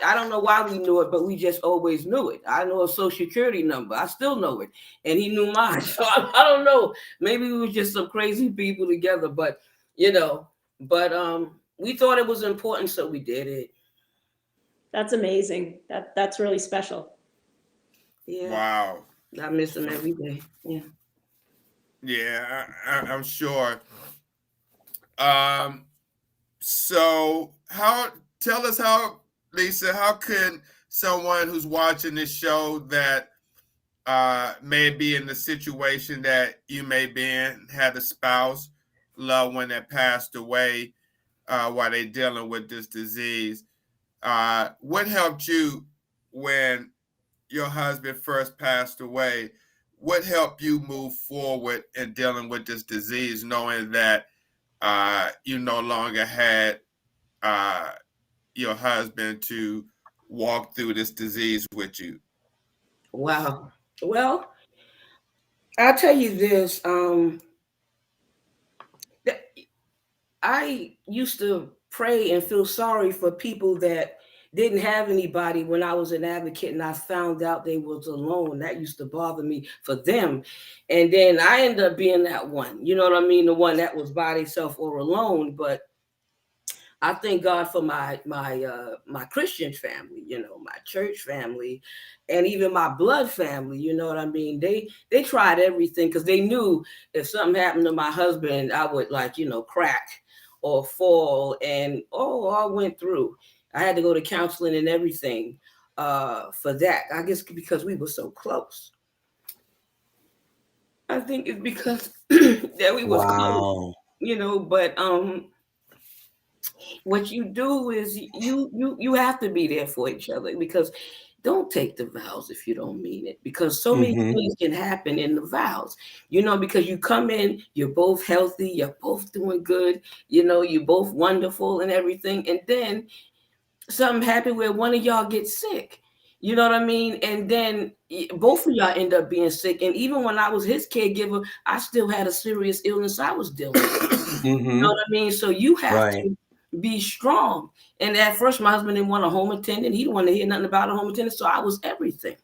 I don't know why we knew it, but we just always knew it. I know a social security number. I still know it. And he knew mine. So I don't know. Maybe we were just some crazy people together, but we thought it was important, so we did it. That's amazing. That's really special. Yeah. Wow. I miss him every day. Yeah. Yeah, I'm sure. So tell us Lisa, how can someone who's watching this show that may be in the situation that you may be in, had a spouse, loved one that passed away while they're dealing with this disease. What helped you when your husband first passed away? What helped you move forward in dealing with this disease, knowing that you no longer had your husband to walk through this disease with you? Wow. Well, I'll tell you this. I used to pray and feel sorry for people that didn't have anybody when I was an advocate and I found out they was alone. That used to bother me for them. And then I ended up being that one. You know what I mean? The one that was by themselves or alone. But I thank God for my Christian family, my church family, and even my blood family. You know what I mean? They tried everything because they knew if something happened to my husband, I would crack or fall, and I went through. I had to go to counseling and everything for that. I guess because we were so close. I think it's because that we was close, but what you do is you have to be there for each other, because don't take the vows if you don't mean it, because so many things can happen in the vows, because you come in, you're both healthy, you're both doing good, you're both wonderful and everything, and then something happened where one of y'all gets sick. You know what I mean? And then both of y'all end up being sick. And even when I was his caregiver, I still had a serious illness I was dealing with. You know what I mean? So you have to be strong. And at first, my husband didn't want a home attendant. He didn't want to hear nothing about a home attendant. So I was everything.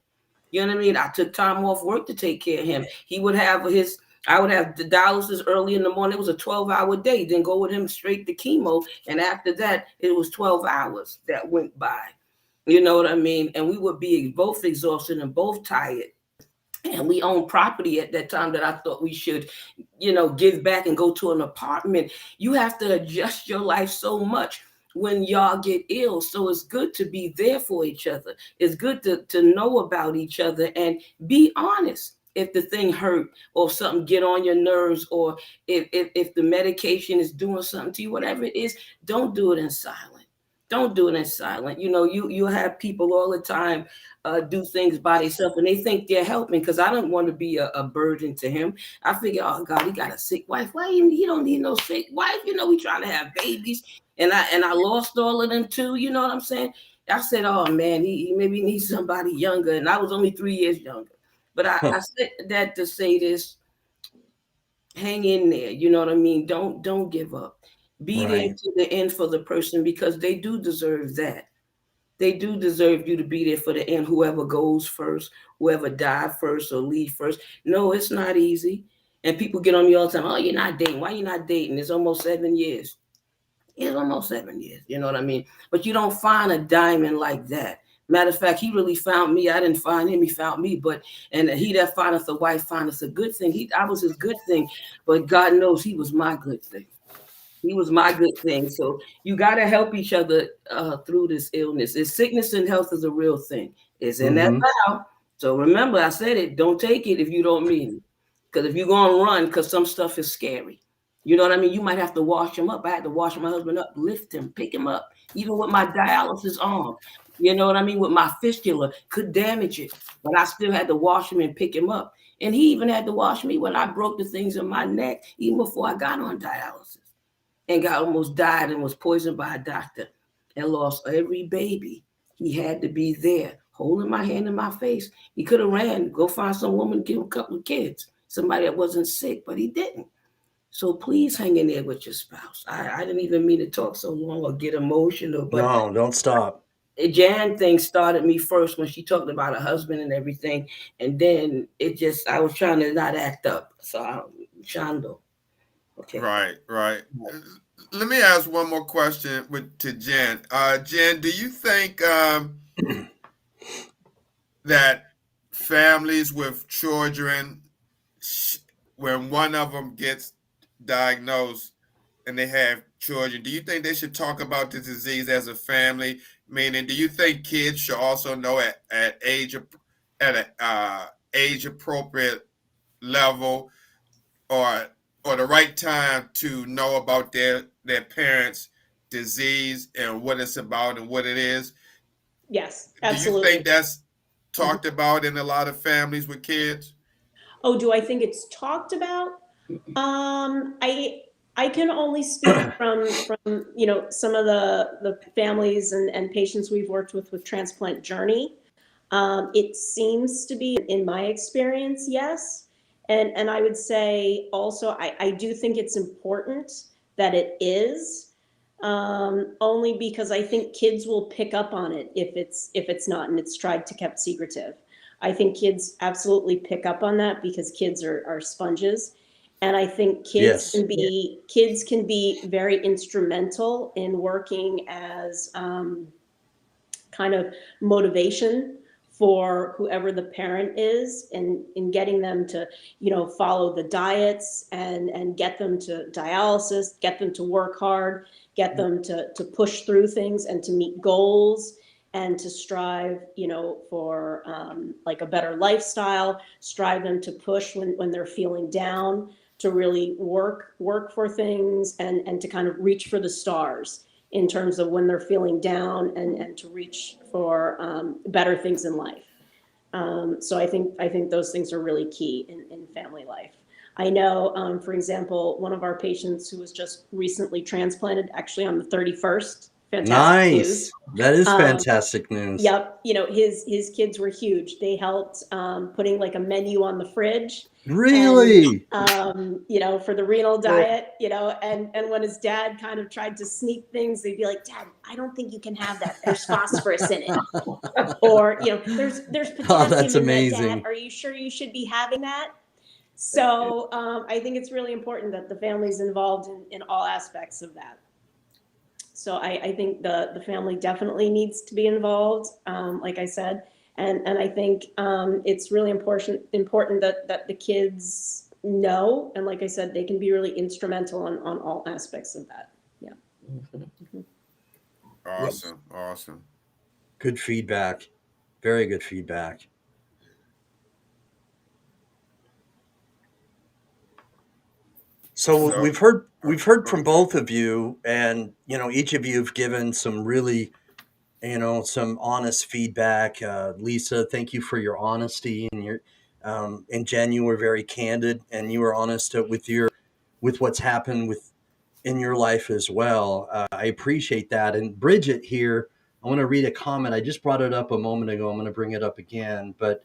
You know what I mean? I took time off work to take care of him. I would have the dialysis early in the morning. It was a 12-hour day. Then go with him straight to chemo. And after that, it was 12 hours that went by. You know what I mean? And we would be both exhausted and both tired. And we owned property at that time that I thought we should, give back and go to an apartment. You have to adjust your life so much when y'all get ill. So it's good to be there for each other. It's good to know about each other and be honest. If the thing hurt or if something get on your nerves, or if the medication is doing something to you, whatever it is, don't do it in silence. Don't do it in silence. You have people all the time do things by themselves and they think they're helping, because I don't want to be a burden to him. I figure, oh God, he got a sick wife. Why he don't need no sick wife? We trying to have babies. And I lost all of them too. You know what I'm saying? I said, oh man, he maybe needs somebody younger. And I was only 3 years younger. But I said that to say this: hang in there. You know what I mean? Don't give up. Be there to the end for the person, because they do deserve that. They do deserve you to be there for the end. Whoever goes first, whoever died first or leave first. No, it's not easy. And people get on me all the time. Oh, you're not dating. Why you not dating? It's almost 7 years. It's almost 7 years. You know what I mean? But you don't find a diamond like that. Matter of fact, he really found me. I didn't find him. He found me. And he that findeth a wife findeth a good thing. I was his good thing, but God knows he was my good thing. He was my good thing. So you got to help each other through this illness. Sickness and health is a real thing. It's in that vow. So remember, I said it. Don't take it if you don't mean it. Because if you're going to run, because some stuff is scary. You know what I mean? You might have to wash him up. I had to wash my husband up, lift him, pick him up, even with my dialysis arm. You know what I mean? With my fistula, could damage it. But I still had to wash him and pick him up. And he even had to wash me when I broke the things in my neck, even before I got on dialysis. And almost died and was poisoned by a doctor and lost every baby. He had to be there, holding my hand in my face. He could have ran, go find some woman, give him a couple of kids, somebody that wasn't sick, but he didn't. So please hang in there with your spouse. I didn't even mean to talk so long or get emotional. But no, don't stop. Jan thing started me first when she talked about her husband and everything. And then I was trying to not act up. So Shando. Okay. Right. Let me ask one more question to Jen. Jen, do you think that families with children, when one of them gets diagnosed and they have children, do you think they should talk about the disease as a family? Meaning, do you think kids should also know at age appropriate level or the right time to know about their parents' disease and what it's about and what it is. Yes, Do you think absolutely. that's Mhm. talked about in a lot of families with kids? Oh, do I think it's talked about? I can only speak from some of the families and patients we've worked with Transplant Journey. It seems to be, in my experience, yes. And I would say also, I do think it's important that it is, only because I think kids will pick up on it if it's not and it's tried to kept secretive. I think kids absolutely pick up on that because kids are sponges. And I think Yes. kids can be very instrumental in working as kind of motivation for whoever the parent is, and in getting them to follow the diets and get them to dialysis, get them to work hard, get them to push through things and to meet goals and to strive for like a better lifestyle, strive them to push when they're feeling down, to really work for things and to kind of reach for the stars in terms of when they're feeling down and to reach for better things in life. So I think those things are really key in family life. I know, for example, one of our patients who was just recently transplanted, actually on the 31st, fantastic news. Nice. That is Um, fantastic news. Yep, his kids were huge. They helped putting like a menu on the fridge, and Really? for the renal diet, and when his dad kind of tried to sneak things, they'd be like, "Dad, I don't think you can have that. There's phosphorus in it." Or there's Oh, potassium that's in that, Dad. amazing. Are you sure you should be having that? So I think it's really important that the family's involved in all aspects of that. So I think the family definitely needs to be involved, like I said, and I think it's really important that the kids know, and like I said, they can be really instrumental on all aspects of that. Yeah. Mhm. Awesome, awesome. Good feedback. Very good feedback. So So, we've heard go from ahead, Jay. both of you, and each of you have given some really some honest feedback. Lisa, thank you for your honesty and and Jen, you were very candid and you were honest with what's happened in your life as well. I appreciate that. And Bridget here, I want to read a comment. I just brought it up a moment ago. I'm going to bring it up again. But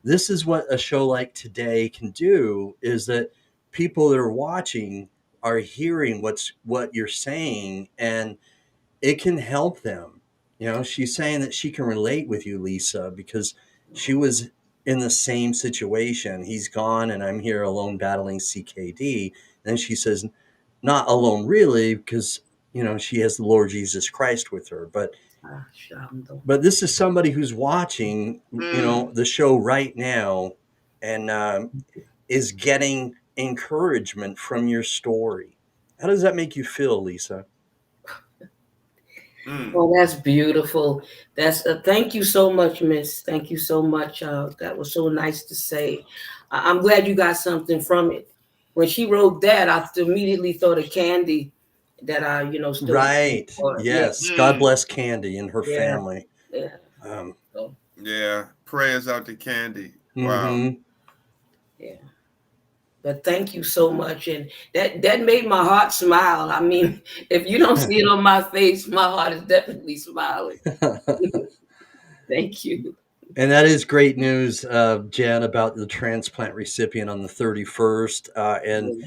this is what a show like today can do: is that people that are watching are hearing what you're saying, and it can help them. She's saying that she can relate with you, Lisa, because she was in the same situation. He's gone, and I'm here alone battling CKD. And she says, not alone really, because she has the Lord Jesus Christ with her. But this is somebody who's watching Mm. the show right now, and is getting encouragement from your story. How does that make you feel, Lisa? Mm. Oh, that's beautiful. That's thank you so much, Miss. Thank you so much. That was so nice to say. I'm glad you got something from it. When she wrote that, I immediately thought of Candy, that I, still Right. for. Yeah, Yes. God Mm. bless Candy and her yeah, family. yeah. Um, So, Yeah, prayers out to Candy. Wow. mhm. yeah. But thank you so much, and that made my heart smile. I mean, if you don't see it on my face, my heart is definitely smiling. Thank you. And that is great news, Jen, about the transplant recipient on the 31st. And,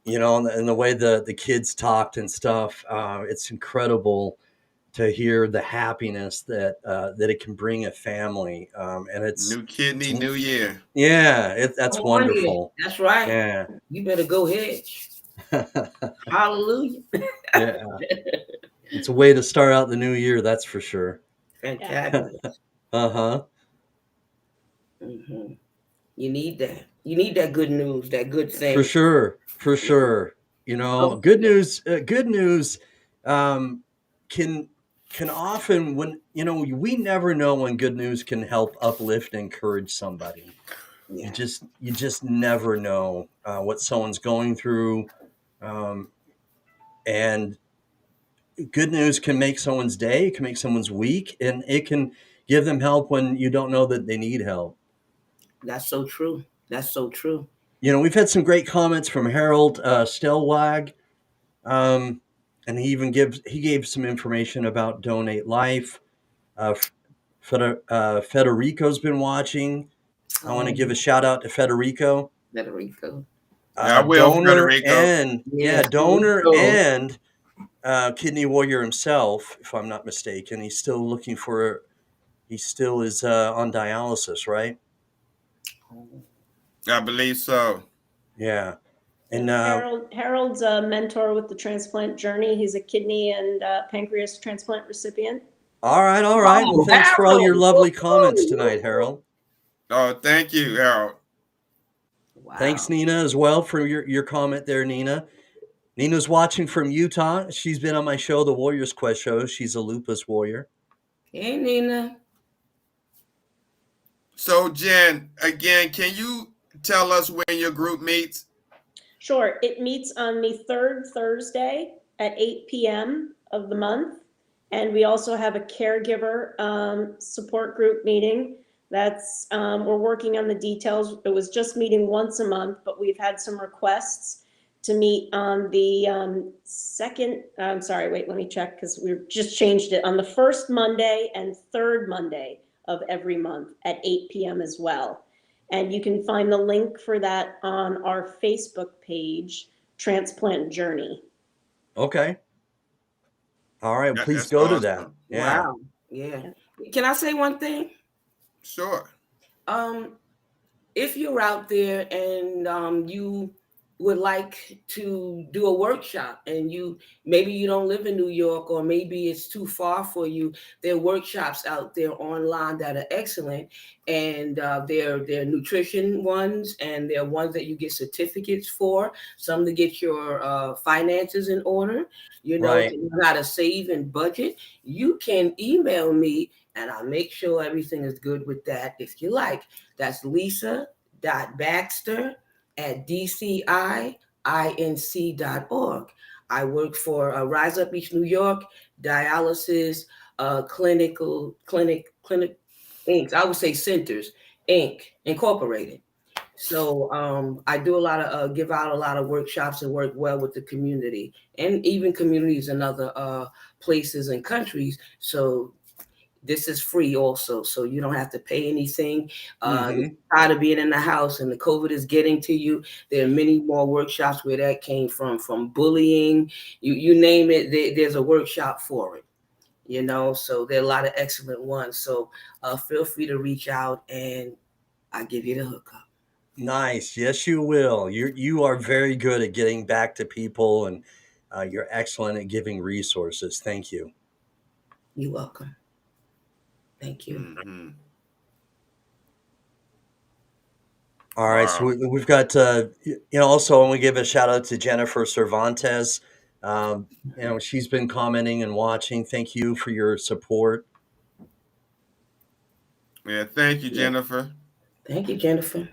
and the way the kids talked and stuff, it's incredible to hear the happiness that it can bring a family. And New kidney, new year. yeah, that's Come on here. wonderful. That's right. Yeah. You better go ahead. Hallelujah. Yeah. It's a way to start out the new year. That's for sure. Yeah. Fantabulous. Uh-huh. Hmm. You need that. You need that good news, that good For thing. sure. For sure. Oh, Good news um, can often, when we never know when good news can help uplift and encourage somebody. You Yeah, just never know what someone's going through, um, and good news can make someone's day, it can make someone's week, and it can give them help when you don't know that they need help. that's so true. That's so true. We've had some great comments from Harold Stelwag, um, and he gave some information about Donate Life. Uh, Federico's been watching. I want to give a shout out to Federico, Federico. Yeah, I will, donor Federico. and Yes, donor Federico. and kidney warrior himself, if I'm not mistaken. He still is on dialysis, right? I believe so. Yeah. And Yep. Harold's a mentor with the transplant journey. He's a kidney and pancreas transplant recipient. all right. Well, Oh, thanks for all your Harold. lovely comments tonight, Woo-hoo. Harold. Oh, thank you, Harold. Thanks, Wow. Nina, as well, for your comment there, Nina. Nina's watching from Utah. She's been on my show, the Warriors Quest show. She's a lupus warrior. Hey, Nina. So, Jen, again, can you tell us when your group meets? Sure. It meets on the third Thursday at 8 p.m. of the month. And we also have a caregiver support group meeting. We're working on the details. It was just meeting once a month, but we've had some requests to meet on the second, I'm sorry, wait, let me check because we've just changed it on the first Monday and third Monday of every month at 8 p.m. as well. And you can find the link for that on our Facebook page, Transplant Journey. Okay. All right. Please That's go to that. awesome. Yeah. Wow. Yeah. Can I say one thing? Sure. Um, if you're out there and you would like to do a workshop and maybe you don't live in New York or maybe it's too far for you, there are workshops out there online that are excellent, and they're nutrition ones, and they're ones that you get certificates for, some to get your finances in order, Right. to learn how to save and budget. You can email me and I'll make sure everything is good with that if you like. That's lisa.baxter@dciinc.org. I work for Rise Up East New York, dialysis, clinic Inc. I would say Centers Inc. Incorporated. So I do a lot of give out a lot of workshops and work well with the community and even communities in other places and countries. So this is free also, so you don't have to pay anything. Tired of being in the house and the COVID is getting to you. There are many more workshops where that came from bullying. You name it, there's a workshop for it. So there are a lot of excellent ones. So feel free to reach out and I'll give you the hookup. Nice. Yes, you will. You are very good at getting back to people, and you're excellent at giving resources. Thank you. You're welcome. Thank you. Mm-hmm. All right. Wow. So we've got, also I want to give a shout out to Jennifer Cervantes. She's been commenting and watching. Thank you for your support. Yeah, thank you, Jennifer. Thank you, Jennifer.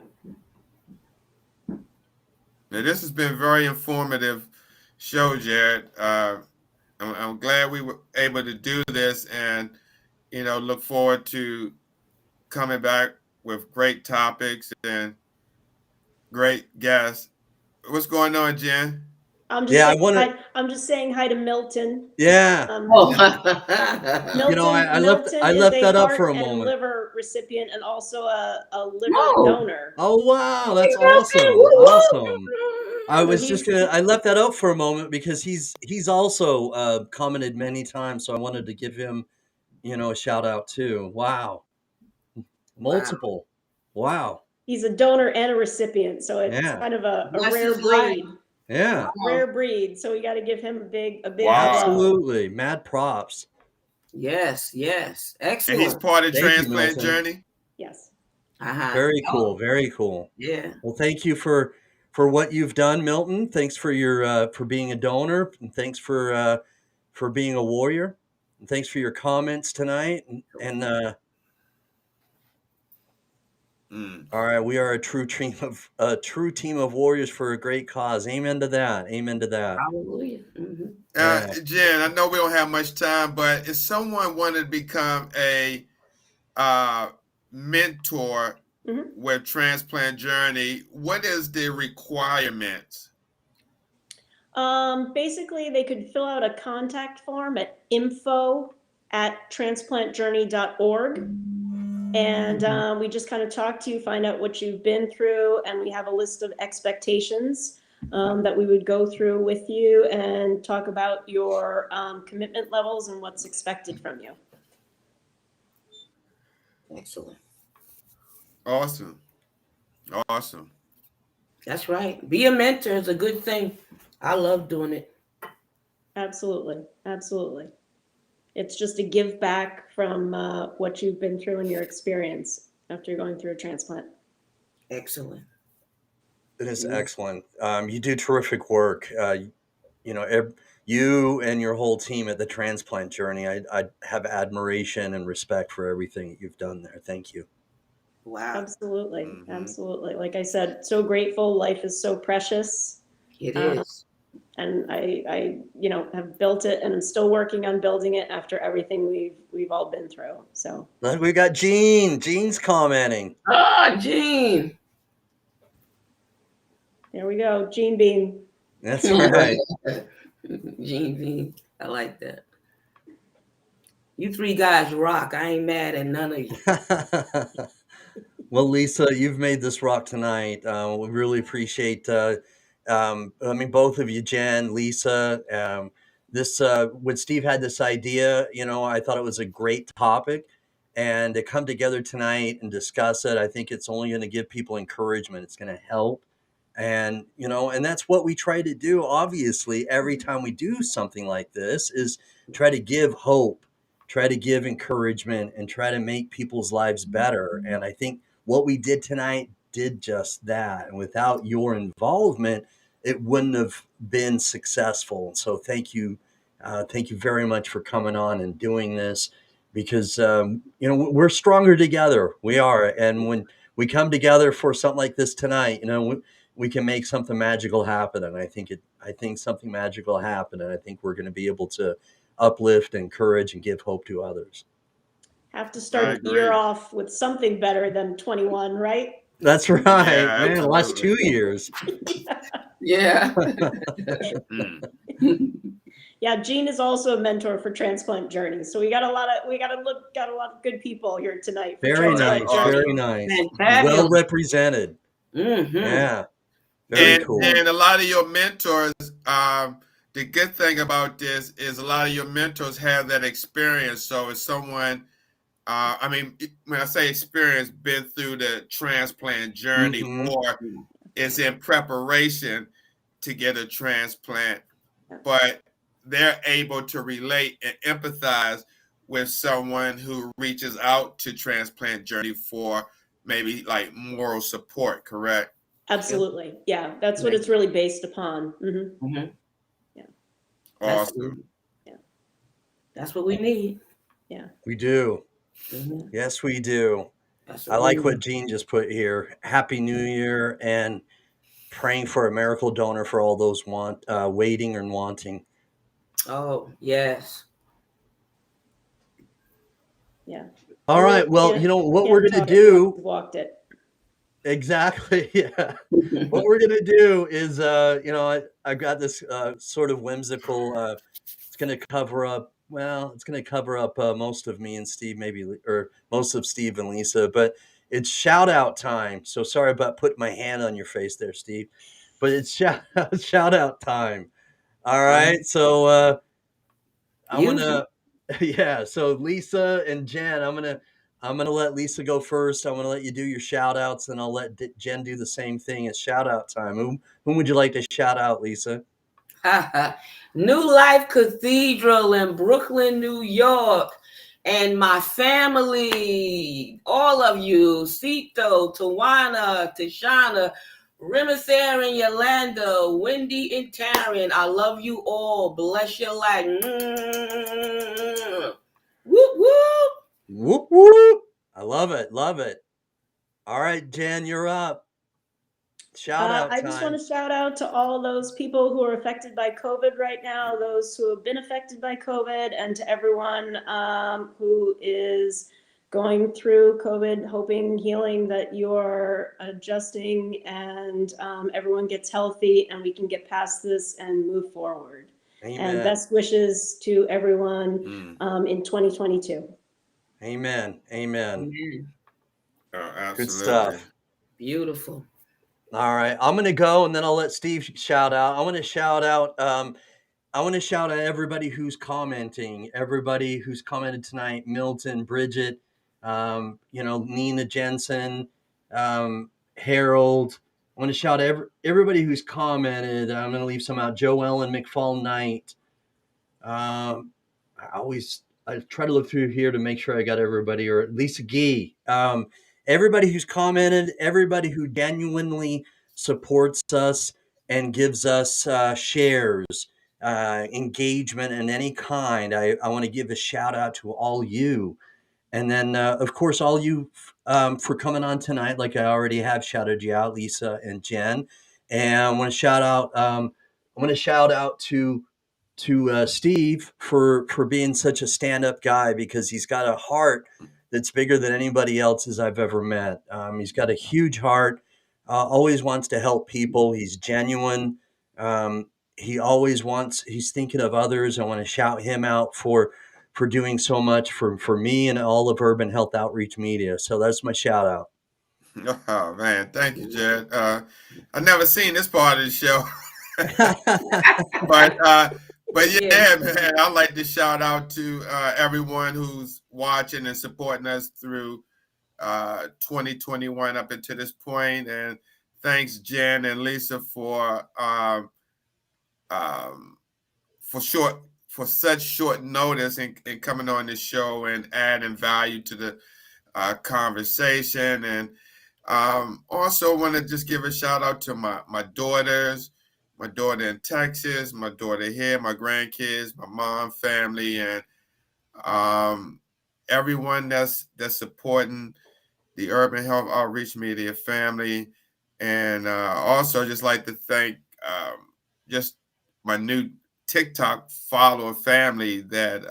Now, this has been a very informative show, Jared. I'm glad we were able to do this, and look forward to coming back with great topics and great guests. What's going on, Jen? I'm just Yeah, I saying want to. hi, I'm just saying hi to Milton. Yeah. Milton, I Milton is left a that up heart for a and moment. liver recipient and also a liver Oh. donor. Oh wow, that's Hey, Milton, awesome. woo-woo. Awesome. I So was just gonna. I left that out for a moment because he's also commented many times, so I wanted to give him, a shout out too. Wow, Wow. multiple. Wow. He's a donor and a recipient, so it's Yeah. kind of a Bless rare his life. breed. Yeah. Rare breed. So we got to give him a big Wow. Absolutely. Mad props. Yes. And he's Excellent. part of Thank you, Transplant Milton. Journey. Yes. Very cool. Oh, Very cool. yeah. Well, thank you for what you've done, Milton. Thanks for your for being a donor, and thanks for being a warrior. And thanks for your comments tonight. And Mm. All right, we are a true team of warriors for a great cause. Amen to that. Amen to that. Hallelujah. Mm-hmm. Yeah. Jen, I know we don't have much time, but if someone wanted to become a mentor Mhm. with Transplant Journey, what is the requirements? Basically, they could fill out a contact form at info@transplantjourney.org. And we just kind of talk to you, find out what you've been through, and we have a list of expectations that we would go through with you and talk about your commitment levels and what's expected from you. Excellent. Awesome. Awesome. That's right. Be a mentor is a good thing. I love doing it. Absolutely. Absolutely. It's just a give back from what you've been through and your experience after going through a transplant. Excellent. It is Yeah. excellent. You do terrific work. You and your whole team at the Transplant Journey, I have admiration and respect for everything that you've done there. Thank you. Wow. Absolutely. Mhm. Absolutely. Like I said, so grateful. Life is so precious. It Uh, is. And I have built it and I'm still working on building it after everything we've all been through. So Look, we got Gene. Gene's commenting. Ah, Gene. there we go. Gene Bean. That's right. Gene Bean. I like that. You three guys rock. I ain't mad at none of you. Well, Lisa, you've made this rock tonight. We really appreciate. Both of you, Jen, Lisa. When Steve had this idea, I thought it was a great topic, and to come together tonight and discuss it, I think it's only going to give people encouragement. It's going to help, and that's what we try to do. Obviously, every time we do something like this, is try to give hope, try to give encouragement, and try to make people's lives better. And I think what we did tonight did just that. And without your involvement, it wouldn't have been successful. So thank you. Thank you very much for coming on and doing this, because, we're stronger together. We are. And when we come together for something like this tonight, we can make something magical happen. And I think something magical happened. And I think we're going to be able to uplift, encourage, and give hope to others. Have to I start the agree. year off with something better than 21, right? That's right, Yeah, man. The last absolutely. 2 years. Yeah. Mm. Yeah, Gene is also a mentor for Transplant Journey. So we got a lot of good people here tonight for Very Transplant nice. Journey. Very nice. Fantabulous. Well represented. Mm-hmm. Yeah. Very cool. And a lot of your mentors, the good thing about this is a lot of your mentors have that experience. So if someone, when I say experience, been through the transplant journey Mhm. or is in preparation to get a transplant, Yeah. but they're able to relate and empathize with someone who reaches out to Transplant Journey for maybe like moral support, correct? Absolutely. Yeah, that's what it's really based upon. Mm-hmm. Mm-hmm. Yeah. Awesome. That's what we need. Yeah. We do. Mm-hmm. Yes, we do. That's I what like we what need. Gene just put here. Happy New Year, and praying for a miracle donor for all those waiting and wanting. Oh, yes. Yeah. All right. Well, what we're going to do. Walked it. Exactly. Yeah. What we're going to do is, I've got this sort of whimsical, it's going to cover up, most of me and Steve, or most of Steve and Lisa, but it's shout out time. So sorry about putting my hand on your face there, Steve, but it's shout out time. All right. So I'm going to, yeah. So Lisa and Jen, I'm going to let Lisa go first. I'm going to let you do your shout outs, and I'll let Jen do the same thing. It's shout out time. Whom would you like to shout out, Lisa? New Life Cathedral in Brooklyn, New York. And my family, all of you, Sito, Tawana, Tashana, Rimasair and Yolanda, Wendy and Taryn, I love you all. Bless your life. Whoop, whoop. Whoop, whoop. I love it. Love it. All right, Jen, you're up. Shout out I just want time. to shout out to all those people who are affected by COVID right now, those who have been affected by COVID, and to everyone who is going through COVID, hoping, healing, that you're adjusting and everyone gets healthy and we can get past this and move forward. And Amen. best wishes to everyone in 2022. Amen. Amen. Amen. Oh, Good absolutely. stuff. Beautiful. All right, I'm gonna go, and then I'll let Steve shout out. I want to shout out. I want to shout out everybody who's commenting, everybody who's commented tonight. Milton, Bridget, Nina Jensen, Harold. I want to shout everybody who's commented. I'm going to leave some out. Joellen McFall Knight. I try to look through here to make sure I got everybody, or Lisa Gee. Everybody who's commented, everybody who genuinely supports us and gives us shares, engagement in any kind. I want to give a shout out to all you. And then, of course, all you for coming on tonight. Like I already have shouted you out, Lisa and Jen. And I want to shout out. To Steve for being such a stand-up guy, because he's got a heart that's bigger than anybody else's I've ever met. He's got a huge heart, always wants to help people. He's genuine. He's thinking of others. I want to shout him out for doing so much for me and all of Urban Health Outreach Media. So that's my shout out. Oh man, thank you, Jed. I've never seen this part of the show, but yeah, man, I'd like to shout out to everyone who's watching and supporting us through 2021 up until this point, and thanks Jen and Lisa for such short notice and coming on this show and adding value to the conversation. And also want to just give a shout out to my daughters, my daughter in Texas, my daughter here, my grandkids, my mom, family, and everyone that's supporting the Urban Health Outreach Media family. And also just like to thank just my new TikTok follower family that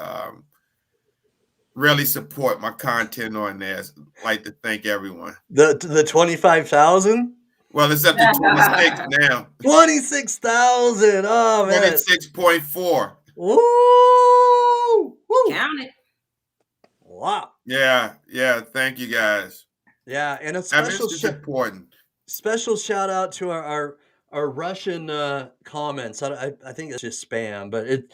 really support my content on there. I'd like to thank everyone. The 25,000. Well, it's up to 26 now. 26,000. Oh man. 26.4. Woo! Woo! Count it. Wow. Yeah. Thank you guys. Yeah, and a important. Special shout out to our Russian comments. I think it's just spam, but it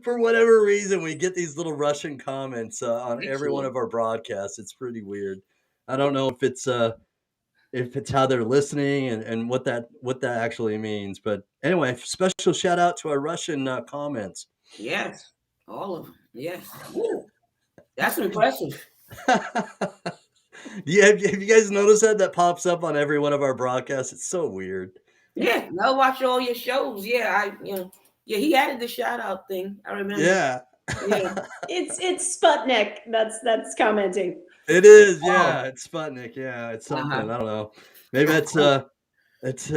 for whatever reason we get these little Russian comments on every one of our broadcasts. It's pretty weird. I don't know if it's how they're listening and what that actually means. But anyway, special shout out to our Russian comments. Yes, all of them. Yes, that's impressive. Yeah, have you guys noticed that pops up on every one of our broadcasts? It's so weird. Yeah, they'll watch all your shows. Yeah, he added the shout out thing. I remember. Yeah. It's Sputnik that's commenting. It is, yeah. It's Sputnik, yeah. It's something. I don't know. Maybe that's how that's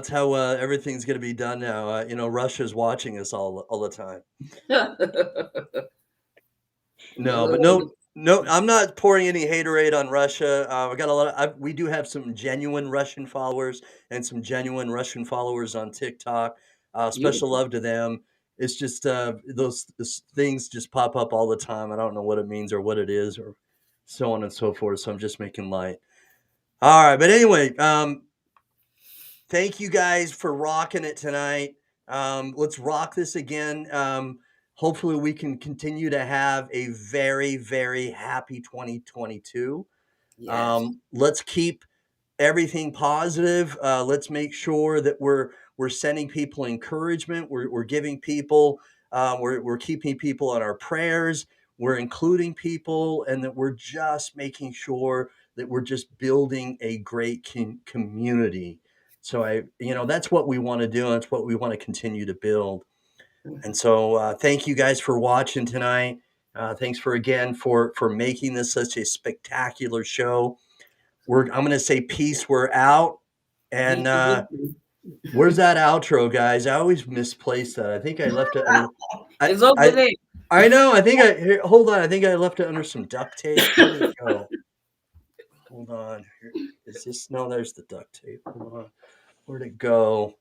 how everything's gonna be done now. Russia's watching us all the time. No, I'm not pouring any haterade on Russia. I got we do have some genuine Russian followers and some genuine Russian followers on TikTok. Special love to them. It's just those things just pop up all the time. I don't know what it means or what it is or so on and so forth. So I'm just making light. All right, but anyway, thank you guys for rocking it tonight. Let's rock this again. Hopefully we can continue to have a very, very happy 2022. Yes. Let's keep everything positive. Let's make sure that we're sending people encouragement. We're giving people, we're keeping people on our prayers. We're including people, and that we're just making sure that we're just building a great community. So that's what we want to do. That's what we want to continue to build. And so thank you guys for watching tonight. Thanks for making this such a spectacular show. I'm going to say peace. We're out. And where's that outro, guys? I always misplace that. I think I left it under. It's over there. I know. Hold on. I think I left it under some duct tape. Where did it go? Hold on. Here, is this? No, there's the duct tape. Hold on. Where'd it go?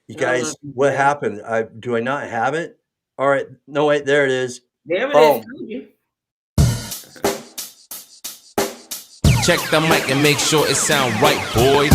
You guys, what happened? Do I not have it? All right. No, wait. There it is. There it is. Check the mic and make sure it sound right, boys.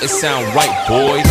It sound right, boys.